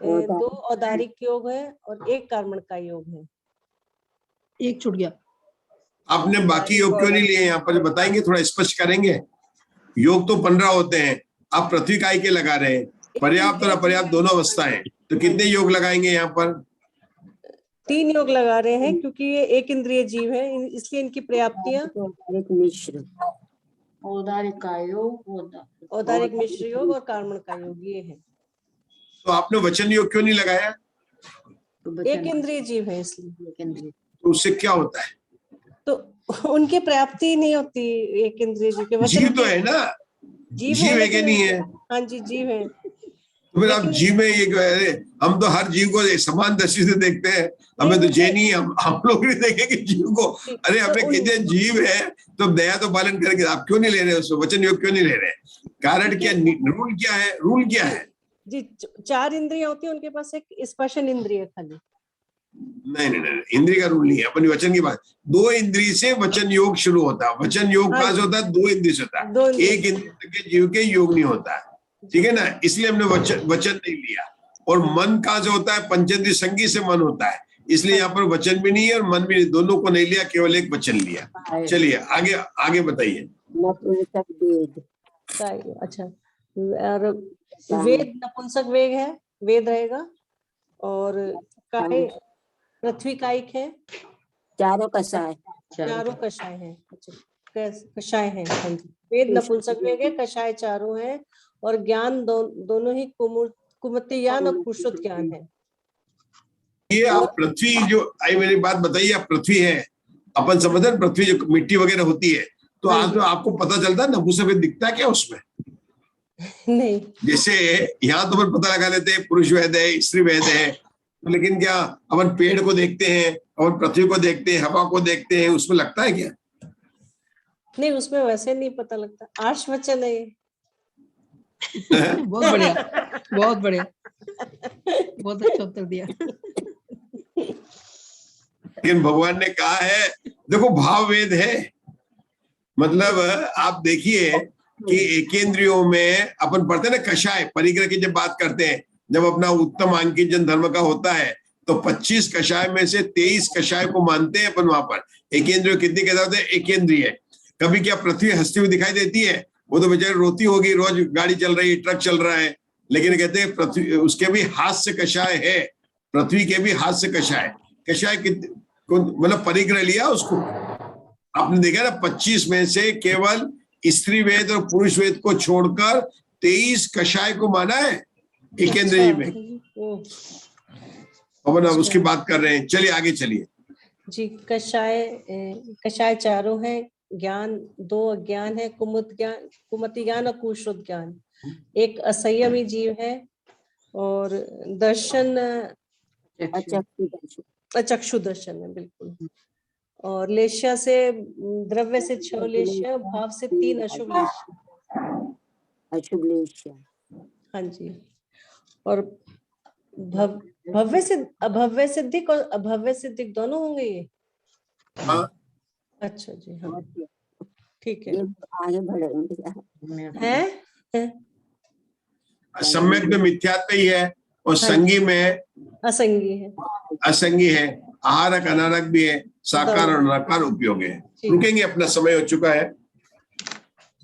2 औदारिक योग है और 1 कर्मण का योग है। 1 छूट गया। आपने बाकी योग क्यों नहीं लिए? यहाँ पर बताएंगे, थोड़ा स्पष्ट करेंगे। योग तो 15 होते हैं, आप पृथ्वी काय के लगा रहे हैं, पर्याप्त और अपर्याप्त दोनों अवस्थाएं, तो कितने योग लगाएंगे यहाँ पर? 3 योग लगा रहे हैं, क्योंकि ये 1 इंद्रिय जीव है, इसलिए इनकी पर्याप्तियां मिश्र, औदारिक मिश्र योग और कर्मण का योग ये है। तो आपने वचन योग क्यों नहीं लगाया? 1 इंद्रिय जीव है इसलिए। तो उससे क्या होता है? तो उनकी प्राप्ति नहीं होती 1 इंद्रिय जीव के। जीव तो है ना, जीव है कि नहीं है? हाँ जी जीव है। तो फिर आप जीव में ये, हम तो हर जीव को समान दृष्टि से देखते हैं, हमें तो जैनी हम लोग नहीं देखेंगे जीव को। अरे हमें कहते हैं जीव है तो दया तो पालन करेंगे, आप क्यों नहीं ले रहे उसको? वचन योग क्यों नहीं ले रहे? कारण क्या, रूल क्या है? रूल क्या है जी? 4 इंद्रियां होती है, उनके पास एक स्पर्शन इंद्रिय खाली। नहीं, इंद्रिय का रूल नहीं है, अपनी वचन की बात। 2 इंद्रिय से वचन योग शुरू होता है। वचन योग कहाँ से होता है? 2 इंद्रिय से होता है। 1 इंद्रिय के जीव के योग नहीं होता है, ठीक है ना। इसलिए हमने वचन नहीं लिया। और मन कहाँ से होता है? पंचेंद्रिय संगी से मन होता है, इसलिए यहाँ पर वचन भी नहीं है और मन भी नहीं, दोनों को नहीं लिया, केवल एक वचन लिया। चलिए आगे आगे बताइए। अच्छा, वेद नपुंसक वेग है, वेद रहेगा। और काय पृथ्वी कायिक है, चारों कषाय है। अच्छा, कषाय है। हाँ जी, वेद नपुंसक वेग है, कषाय चारों है और ज्ञान दोनों ही कुमति ज्ञान और कुशुद्ध ज्ञान है। ये आप पृथ्वी जो आई मेरी बात बताइए, आप पृथ्वी है, अपन समझ रहे पृथ्वी जो मिट्टी वगैरह होती है, तो आज तो आपको पता चलता है नपुंसक वेद दिखता क्या उसमें? नहीं, जैसे यहाँ तो अपन पता लगा लेते हैं पुरुष वेद है, स्त्री वेद है, लेकिन क्या अपन पेड़ को देखते हैं, अपन पृथ्वी को देखते हैं, हवा को देखते हैं, उसमें लगता है क्या? नहीं, उसमें वैसे नहीं पता लगता। आर्षवचन है ये। बहुत बढ़िया, बहुत बढ़िया, बहुत अच्छा उत्तर दिया। लेकिन भगवान ने कहा है, देखो भाव वेद है, मतलब आप देखिए कि एकेंद्रियों में अपन पढ़ते हैं ना कषाय परिग्रह की जब बात करते हैं, जब अपना उत्तम आंकिजन धर्म का होता है तो 25 कषाय में से 23 कषाय को मानते हैं अपन वहां पर। एकेंद्रिय कितनी कहते होते हैं? एकेंद्रिय। कभी क्या पृथ्वी हंसती हुई दिखाई देती है? वो तो बेचारी रोती होगी, रोज गाड़ी चल रही है, ट्रक चल रहा है, लेकिन कहते हैं पृथ्वी उसके भी हास्य कषाय है, पृथ्वी के भी हास्य कषाय। कषाय मतलब परिग्रह लिया उसको आपने देखा ना, 25 में से केवल स्त्री वेद और पुरुष वेद को छोड़कर 23 कषाय को माना है एकेंद्रिय में। अब उसकी बात कर रहे हैं, चलिए आगे चलिए जी। कषाय चारों है, ज्ञान 2 अज्ञान है, कुमति ज्ञान और कुश्रुत ज्ञान। एक असंयमी जीव है और दर्शन अचक्षु दर्शन है बिल्कुल। और लेश्या से द्रव्य से 6 लेश्या, भाव से 3 अशुभ लेश्या। हाँ जी। और भव्य से अभव्य सिद्धिक और अभव्य सिद्धिक दोनों होंगे ये? हाँ। अच्छा जी, हाँ ठीक है। आगे बढ़ेंगे है सम्यक तो मिथ्यात्व ही है और संगी में असंगी है, असंगी है, आहारक अनारक भी है, साकार और निराकार उपयोग है। रुकेंगे, अपना समय हो चुका है,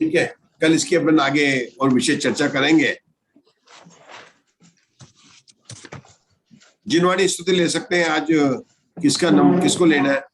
ठीक है। कल इसकी अपन आगे और विशेष चर्चा करेंगे। जिनवाणी स्तुति ले सकते हैं आज, किसको लेना है?